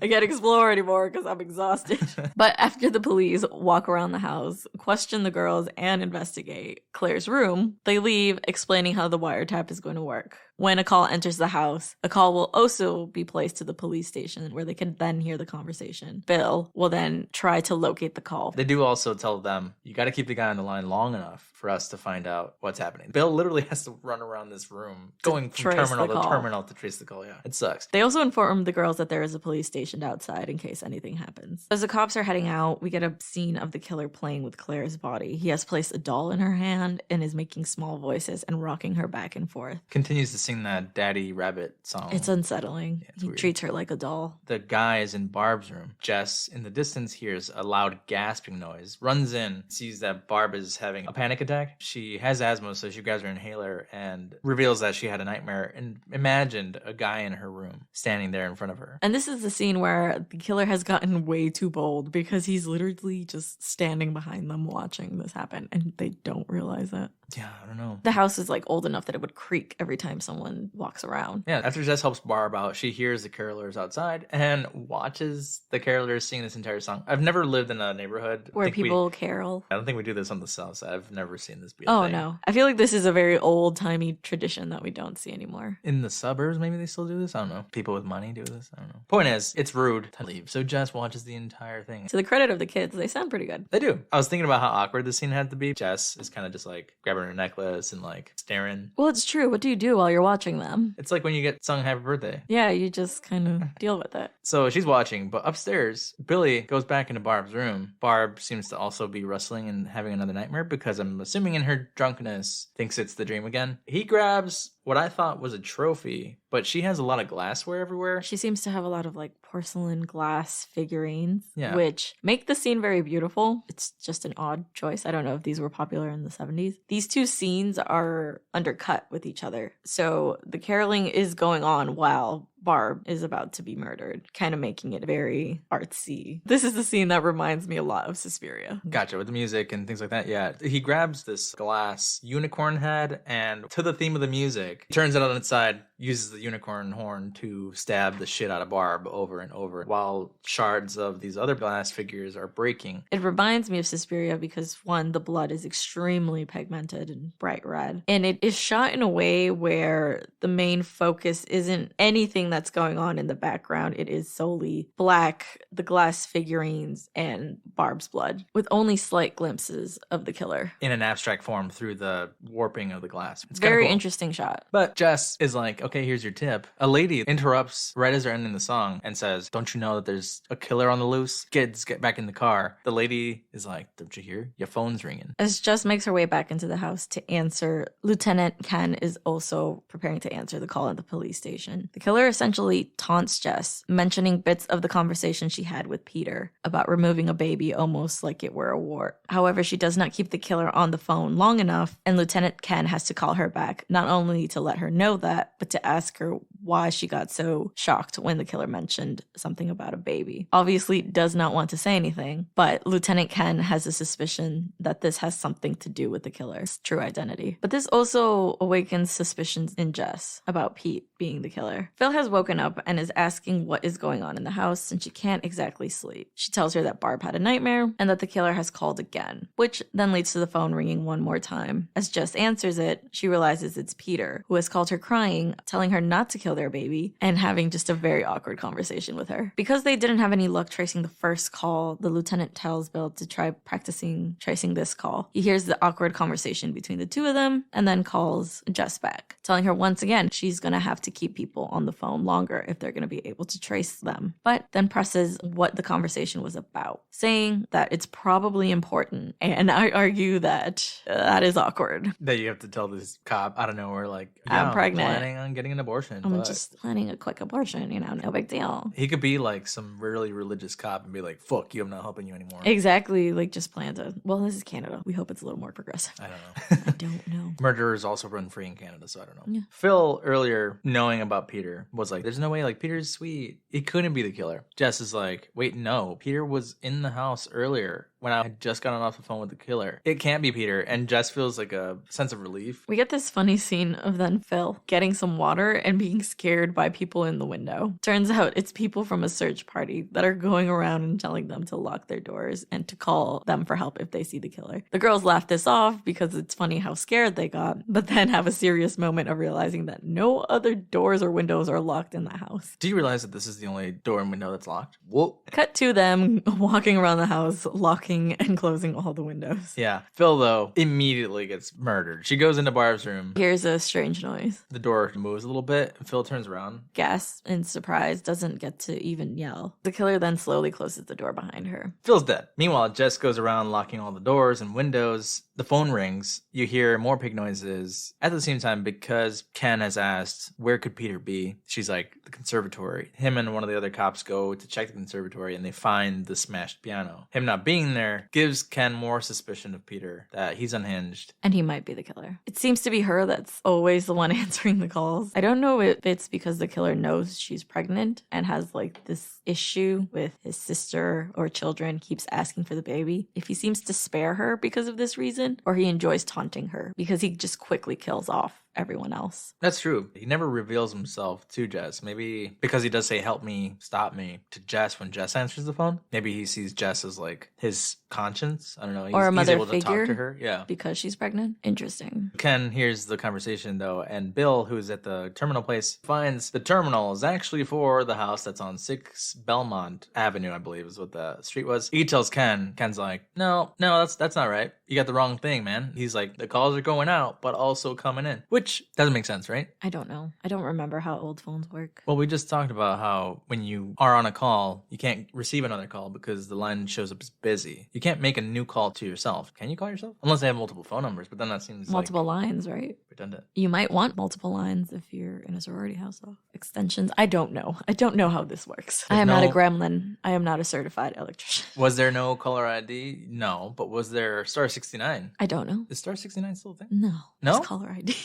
I can't explore anymore because I'm exhausted. But after the police walk around the house, question the girls, and investigate Claire's room, they leave explaining how the wiretap is going to work. When a call enters the house, a call will also be placed to the police station where they can then hear the conversation. Bill will then try to locate the call. They do also tell them, you got to keep the guy on the line long enough for us to find out what's happening. Bill literally has to run around this room, going from terminal to terminal to trace the call. Yeah, it sucks. They also inform the girls that there is a police stationed outside in case anything happens. As the cops are heading out, we get a scene of the killer playing with Claire's body. He has placed a doll in her hand and is making small voices and rocking her back and forth. Continues to sing that Daddy Rabbit song. It's unsettling. Yeah, he treats her like a doll. The guy is in Barb's room. Jess, in the distance, hears a loud gasping noise, runs in, sees that Barb is having a panic attack. She has asthma, so she grabs her inhaler and reveals that she had a nightmare and imagined a guy in her room standing there in front of her. And this is the scene where the killer has gotten way too bold because he's literally just standing behind them watching this happen, and they don't realize it. Yeah, I don't know. The house is like old enough that it would creak every time someone walks around. Yeah, after Jess helps Barb out, she hears the carolers outside and watches the carolers sing this entire song. I've never lived in a neighborhood where people carol. I don't think we do this on the south side. I've never seen this be a thing. No. I feel like this is a very old-timey tradition that we don't see anymore. In the suburbs, maybe they still do this? I don't know. People with money do this? I don't know. Point is, it's rude to leave. So Jess watches the entire thing. To the credit of the kids, they sound pretty good. They do. I was thinking about how awkward this scene had to be. Jess is kind of just like grabbing her necklace and like staring. Well, it's true. What do you do while you're watching them? It's like when you get sung happy birthday. Yeah, you just kind of deal with it. So she's watching, but upstairs, Billy goes back into Barb's room. Barb seems to also be wrestling and having another nightmare because I'm assuming in her drunkenness thinks it's the dream again. He grabs what I thought was a trophy, but she has a lot of glassware everywhere. She seems to have a lot of like porcelain glass figurines, yeah, which make the scene very beautiful. It's just an odd choice. I don't know if these were popular in the 70s. These two scenes are undercut with each other. So the caroling is going on while Barb is about to be murdered, kind of making it very artsy. This is the scene that reminds me a lot of Suspiria. Gotcha, with the music and things like that. Yeah, he grabs this glass unicorn head, and to the theme of the music, turns it on its side, uses the unicorn horn to stab the shit out of Barb over and over, while shards of these other glass figures are breaking. It reminds me of Suspiria because, one, the blood is extremely pigmented and bright red, and it is shot in a way where the main focus isn't anything that's going on in the background. It is solely black, the glass figurines, and Barb's blood, with only slight glimpses of the killer. In an abstract form through the warping of the glass. It's Very cool. interesting shot. But Jess is like, okay, here's your tip. A lady interrupts right as they're ending the song and says, don't you know that there's a killer on the loose? Kids, get back in the car. The lady is like, don't you hear? Your phone's ringing. As Jess makes her way back into the house to answer, Lieutenant Ken is also preparing to answer the call at the police station. The killer essentially taunts Jess, mentioning bits of the conversation she had with Peter about removing a baby almost like it were a wart. However, she does not keep the killer on the phone long enough, and Lieutenant Ken has to call her back, not only to let her know that, but to ask her why she got so shocked when the killer mentioned something about a baby. Obviously does not want to say anything, but Lieutenant Ken has a suspicion that this has something to do with the killer's true identity. But this also awakens suspicions in Jess about Pete being the killer. Phil has woken up and is asking what is going on in the house, and she can't exactly sleep. She tells her that Barb had a nightmare and that the killer has called again, which then leads to the phone ringing one more time. As Jess answers it, she realizes it's Peter, who has called her crying, telling her not to kill their baby, and having just a very awkward conversation with her. Because they didn't have any luck tracing the first call, the lieutenant tells Bill to try practicing tracing this call. He hears the awkward conversation between the two of them and then calls Jess back, telling her once again she's gonna have to keep people on the phone longer if they're gonna be able to trace them, but then presses what the conversation was about, saying that it's probably important. And I argue that that is awkward. That you have to tell this cop out of nowhere, like, I'm pregnant. Planning on getting an abortion. I'm but just planning a quick abortion, no big deal. he could be like some really religious cop and be like, fuck you, I'm not helping you anymore. Exactly, like just plan to. Well, this is Canada. We hope it's a little more progressive. I don't know. I don't know. Murderers also run free in Canada, so I don't know. Yeah. Phil, earlier, knowing about Peter, was like, there's no way, like, Peter's sweet. He couldn't be the killer. Jess is like, wait, no. Peter was in the house earlier when I had just gotten off the phone with the killer. It can't be Peter. And Jess feels like a sense of relief. We get this funny scene of then Phil getting some water and being scared by people in the window. Turns out it's people from a search party that are going around and telling them to lock their doors and to call them for help if they see the killer. The girls laugh this off because it's funny how scared they got, but then have a serious moment of realizing that no other doors or windows are locked in the house. Do you realize that this is the only door and window that's locked? Whoa. Cut to them walking around the house, locking and closing all the windows. Yeah. Phil, though, immediately gets murdered. She goes into Barb's room. Here's a strange noise. The door moves a little bit. Phil turns around. Gasps in surprise, doesn't get to even yell. The killer then slowly closes the door behind her. Phil's dead. Meanwhile, Jess goes around locking all the doors and windows. The phone rings. You hear more pig noises. At the same time, because Ken has asked, where could Peter be? She's like, the conservatory. Him and one of the other cops go to check the conservatory and they find the smashed piano. Him not being there gives Ken more suspicion of Peter, that he's unhinged. And he might be the killer. It seems to be her that's always the one answering the calls. I don't know if it's because the killer knows she's pregnant and has like this issue with his sister or children, keeps asking for the baby. If he seems to spare her because of this reason, or he enjoys taunting her because he just quickly kills off everyone else. That's true. He never reveals himself to Jess. Maybe because he does say, help me, stop me, to Jess when Jess answers the phone. Maybe he sees Jess as like his conscience. I don't know. Or a mother he's able figure. to talk to her. Yeah. Because she's pregnant. Interesting. Ken hears the conversation though, and Bill, who's at the terminal place, finds the terminal is actually for the house that's on 6 Belmont Avenue, I believe is what the street was. He tells Ken. Ken's like, no, that's not right. You got the wrong thing, man. He's like, the calls are going out, but also coming in. Which doesn't make sense, right? I don't know. I don't remember how old phones work. Well, we just talked about how when you are on a call, you can't receive another call because the line shows up as busy. You can't make a new call to yourself. Can you call yourself? Unless they have multiple phone numbers, but then that seems multiple like lines, right? redundant. You might want multiple lines if you're in a sorority house, though. Extensions. I don't know. I don't know how this works. I am not a gremlin. I am not a certified electrician. Was there no caller ID? No. But was there Star 69? I don't know. Is Star 69 still a thing? No. No? It's caller ID.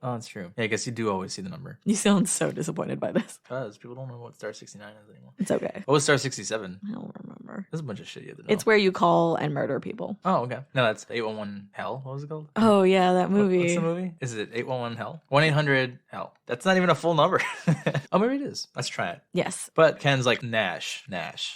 Oh, that's true. Yeah, I guess you do always see the number. You sound so disappointed by this. Because people don't know what Star 69 is anymore. It's okay. What was Star 67? I don't remember. There's a bunch of shit you have to know. It's where you call and murder people. Oh, okay. No, that's 811 Hell. What was it called? Oh, yeah, that movie. What's the movie? Is it 811 Hell? 1-800-HELL. That's not even a full number. Oh, maybe it is. Let's try it. Yes. But Ken's like, Nash,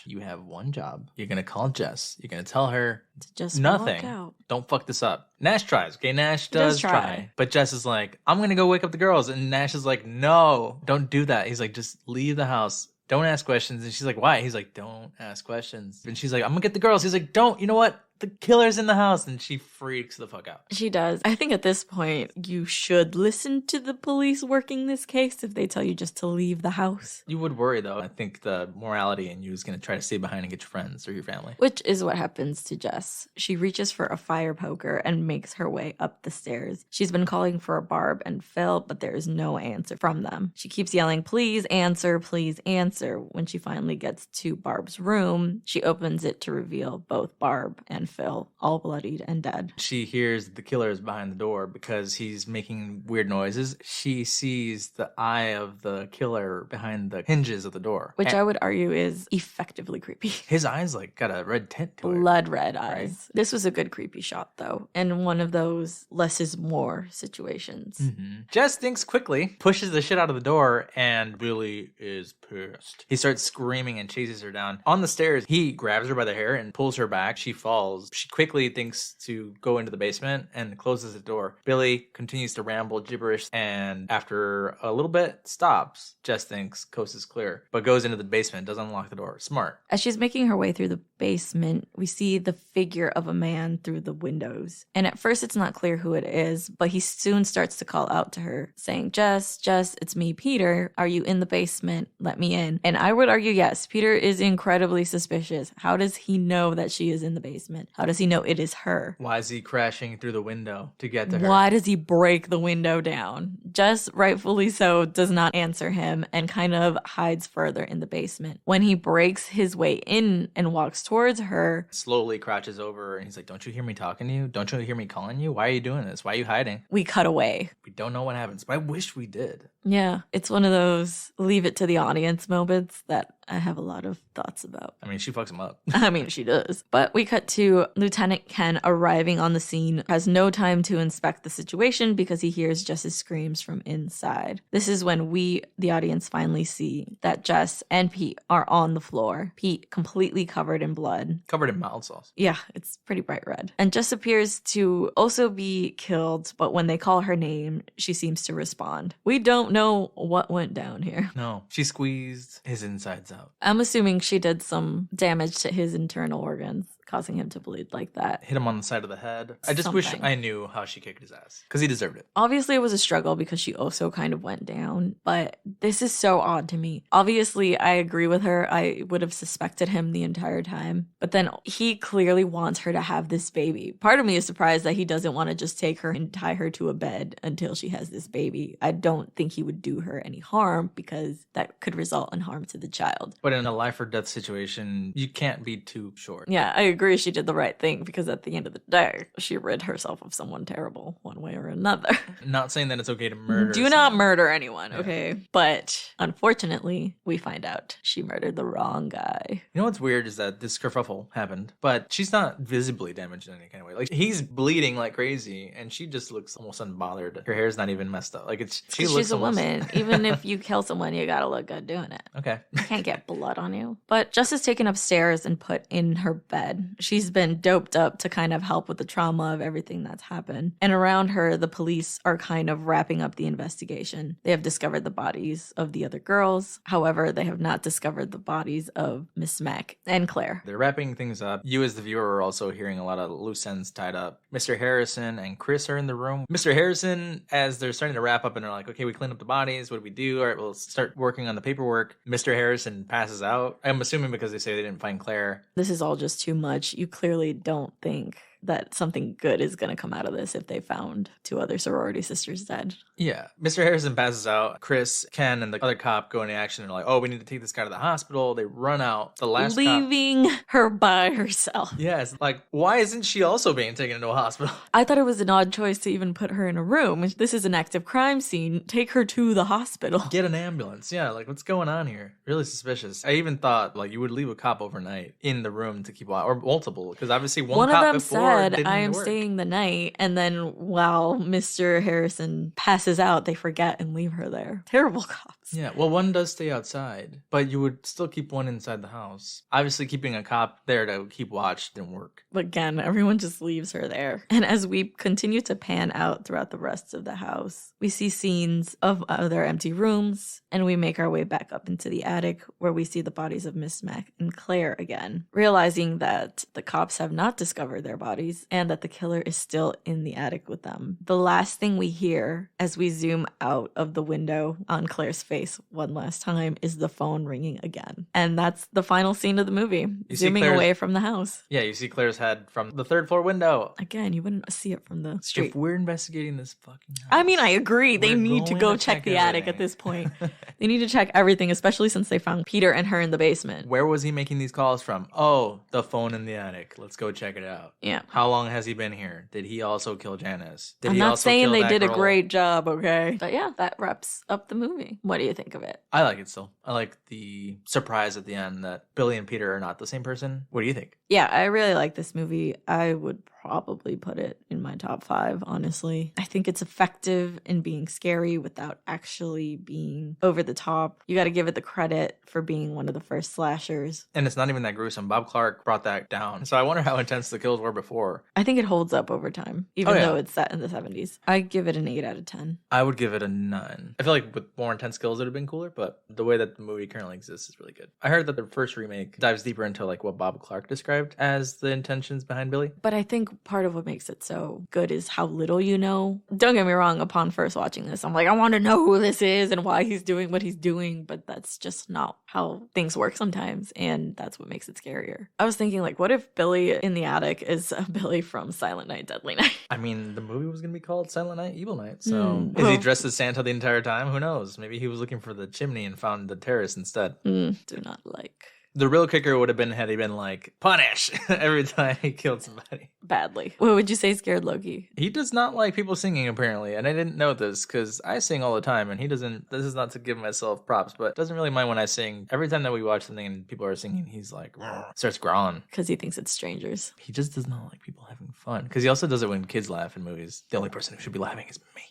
you have one job. You're going to call Jess. You're going to tell her To just nothing. walk out. Don't fuck this up. Nash tries. Okay, Nash does try. But Jess is like, I'm going to go wake up the girls. And Nash is like, no, don't do that. He's like, just leave the house. Don't ask questions. And she's like, why? He's like, don't ask questions. And she's like, I'm going to get the girls. He's like, don't. You know what? The killer's in the house. And she freaks the fuck out. She does. I think at this point, you should listen to the police working this case if they tell you just to leave the house. You would worry, though. I think the morality in you is going to try to stay behind and get your friends or your family. Which is what happens to Jess. She reaches for a fire poker and makes her way up the stairs. She's been calling for Barb and Phil, but there is no answer from them. She keeps yelling, please answer, please answer. When she finally gets to Barb's room, she opens it to reveal both Barb and Phil, all bloodied and dead. She hears the killer is behind the door because he's making weird noises. She sees the eye of the killer behind the hinges of the door. Which I would argue is effectively creepy. His eyes like got a red tint to it. Blood red eyes. Right. This was a good creepy shot though. And one of those less is more situations. Mm-hmm. Jess thinks quickly, pushes the shit out of the door, and Billy is pissed. He starts screaming and chases her down. On the stairs, he grabs her by the hair and pulls her back. She falls. She quickly thinks to go into the basement and closes the door. Billy continues to ramble gibberish and after a little bit stops. Jess thinks coast is clear, but goes into the basement, doesn't unlock the door. Smart. As she's making her way through the basement, we see the figure of a man through the windows. And at first it's not clear who it is, but he soon starts to call out to her, saying, Jess, it's me, Peter. Are you in the basement? Let me in. And I would argue, yes, Peter is incredibly suspicious. How does he know that she is in the basement? How does he know it is her? Why is he crashing through the window to get to her? Why does he break the window down? Jess, rightfully so, does not answer him and kind of hides further in the basement. When he breaks his way in and walks towards her, slowly crouches over and he's like, don't you hear me talking to you? Don't you hear me calling you? Why are you doing this? Why are you hiding? We cut away. We don't know what happens, but I wish we did. Yeah, it's one of those leave it to the audience moments that I have a lot of thoughts about. I mean, she fucks him up. I mean, she does. But we cut to Lieutenant Ken arriving on the scene, has no time to inspect the situation because he hears Jess's screams from inside. This is when we, the audience, finally see that Jess and Pete are on the floor. Pete completely covered in blood. Covered in mild sauce. Yeah, it's pretty bright red. And Jess appears to also be killed, but when they call her name, she seems to respond. We don't know what went down here. No, she squeezed his insides out. I'm assuming she did some damage to his internal organs, causing him to bleed like that. Hit him on the side of the head. I just wish I knew how she kicked his ass, because he deserved it. Obviously, it was a struggle because she also kind of went down, but this is so odd to me. Obviously, I agree with her. I would have suspected him the entire time, but then he clearly wants her to have this baby. Part of me is surprised that he doesn't want to just take her and tie her to a bed until she has this baby. I don't think he would do her any harm because that could result in harm to the child. But in a life or death situation, you can't be too short. Yeah, I agree she did the right thing because at the end of the day, she rid herself of someone terrible one way or another. Not saying that it's okay to murder. Do not murder anyone, okay? Yeah. But unfortunately, we find out she murdered the wrong guy. You know what's weird is that this kerfuffle happened, but she's not visibly damaged in any kind of way. Like, he's bleeding like crazy, and she just looks almost unbothered. Her hair's not even messed up. Like, she's a woman. Even if you kill someone, you gotta look good doing it. Okay. You can't get blood on you. But Jess is taken upstairs and put in her bed. She's been doped up to kind of help with the trauma of everything that's happened. And around her, the police are kind of wrapping up the investigation. They have discovered the bodies of the other girls. However, they have not discovered the bodies of Miss Mac and Claire. They're wrapping things up. You as the viewer are also hearing a lot of loose ends tied up. Mr. Harrison and Chris are in the room. Mr. Harrison, as they're starting to wrap up and they're like, okay, we cleaned up the bodies. What do we do? All right, we'll start working on the paperwork. Mr. Harrison passes out. I'm assuming because they say they didn't find Claire. This is all just too much. You clearly don't think that something good is going to come out of this if they found 2 other sorority sisters dead. Yeah. Mr. Harrison passes out. Chris, Ken, and the other cop go into action and are like, oh, we need to take this guy to the hospital. They run out. The last leaving her by herself. Yeah, it's like, why isn't she also being taken into a hospital? I thought it was an odd choice to even put her in a room. This is an active crime scene. Take her to the hospital. Get an ambulance. Yeah, like, what's going on here? Really suspicious. I even thought, like, you would leave a cop overnight in the room to keep watch, or multiple, because obviously one cop of them before said, didn't I am work. staying the night, and then while Mr. Harrison passes out, they forget and leave her there. Terrible cops. Yeah, well, one does stay outside, but you would still keep one inside the house. Obviously, keeping a cop there to keep watch didn't work. Again, everyone just leaves her there. And as we continue to pan out throughout the rest of the house, we see scenes of other empty rooms, and we make our way back up into the attic where we see the bodies of Miss Mac and Claire again, realizing that the cops have not discovered their bodies and that the killer is still in the attic with them. The last thing we hear as we zoom out of the window on Claire's face one last time is the phone ringing again. And that's the final scene of the movie, zooming away from the house. Yeah, you see Claire's head from the 3rd floor window. Again, you wouldn't see it from the street. If we're investigating this fucking house, I mean, I agree. They need to go check the attic at this point. They need to check everything, especially since they found Peter and her in the basement. Where was he making these calls from? Oh, the phone in the attic. Let's go check it out. Yeah. How long has he been here? Did he also kill Janice? I'm not saying they did a great job, okay? But yeah, that wraps up the movie. What do you think of it? I like it still. I like the surprise at the end that Billy and Peter are not the same person. What do you think? Yeah, I really like this movie. I would probably put it in my top 5, honestly. I think it's effective in being scary without actually being over the top. You got to give it the credit for being one of the first slashers. And it's not even that gruesome. Bob Clark brought that down. So I wonder how intense the kills were before. I think it holds up over time, even though it's set in the 70s. I give it an 8 out of 10. I would give it a 9. I feel like with more intense kills it would have been cooler, but the way that the movie currently exists is really good. I heard that the first remake dives deeper into like what Bob Clark described as the intentions behind Billy. But I think part of what makes it so good is how little you know. Don't get me wrong, upon first watching this, I'm like, I want to know who this is and why he's doing what he's doing, but that's just not how things work sometimes, and that's what makes it scarier. I was thinking, like, what if Billy in the attic is Billy from Silent Night, Deadly Night? I mean, the movie was going to be called Silent Night, Evil Night, so is he dressed as Santa the entire time? Who knows? Maybe he was looking for the chimney and found the terrace instead. Do not like. The real kicker would have been had he been like, punish, every time he killed somebody. Badly. What would you say scared Loki? He does not like people singing, apparently. And I didn't know this because I sing all the time and he doesn't. This is not to give myself props, but doesn't really mind when I sing. Every time that we watch something and people are singing, he's like, starts growling. Because he thinks it's strangers. He just does not like people having fun. Because he also does it when kids laugh in movies. The only person who should be laughing is me.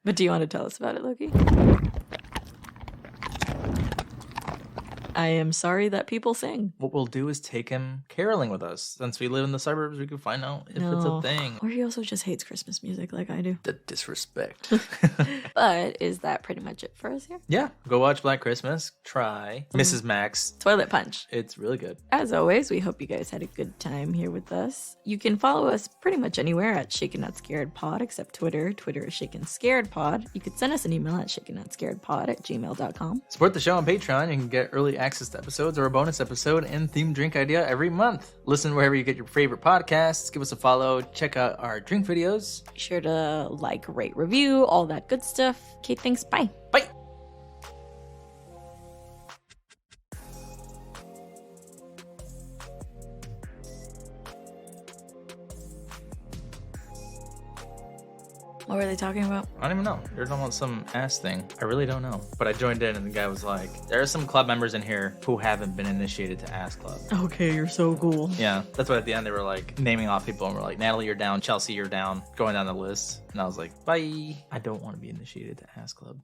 But do you want to tell us about it, Loki? I am sorry that people sing. What we'll do is take him caroling with us. Since we live in the suburbs, we can find out if it's a thing. Or he also just hates Christmas music like I do. The disrespect. But is that pretty much it for us here? Yeah. Go watch Black Christmas. Try Mrs. Max. Toilet Punch. It's really good. As always, we hope you guys had a good time here with us. You can follow us pretty much anywhere at Shaken Not Scared Pod, except Twitter. Twitter is Shaken Scared Pod. You could send us an email at shakennot@gmail.com. Support the show on Patreon. You can get early access to episodes or a bonus episode and themed drink idea every month. Listen wherever you get your favorite podcasts. Give us a follow. Check out our drink videos. Be sure to like, rate, review, all that good stuff. Okay, thanks. Bye. Bye. What were they talking about? I don't even know. They're talking about some ass thing. I really don't know. But I joined in and the guy was like, there are some club members in here who haven't been initiated to ass club. Okay, you're so cool. Yeah. That's why at the end they were like naming off people and we're like, Natalie, you're down. Chelsea, you're down. Going down the list. And I was like, bye. I don't want to be initiated to ass club.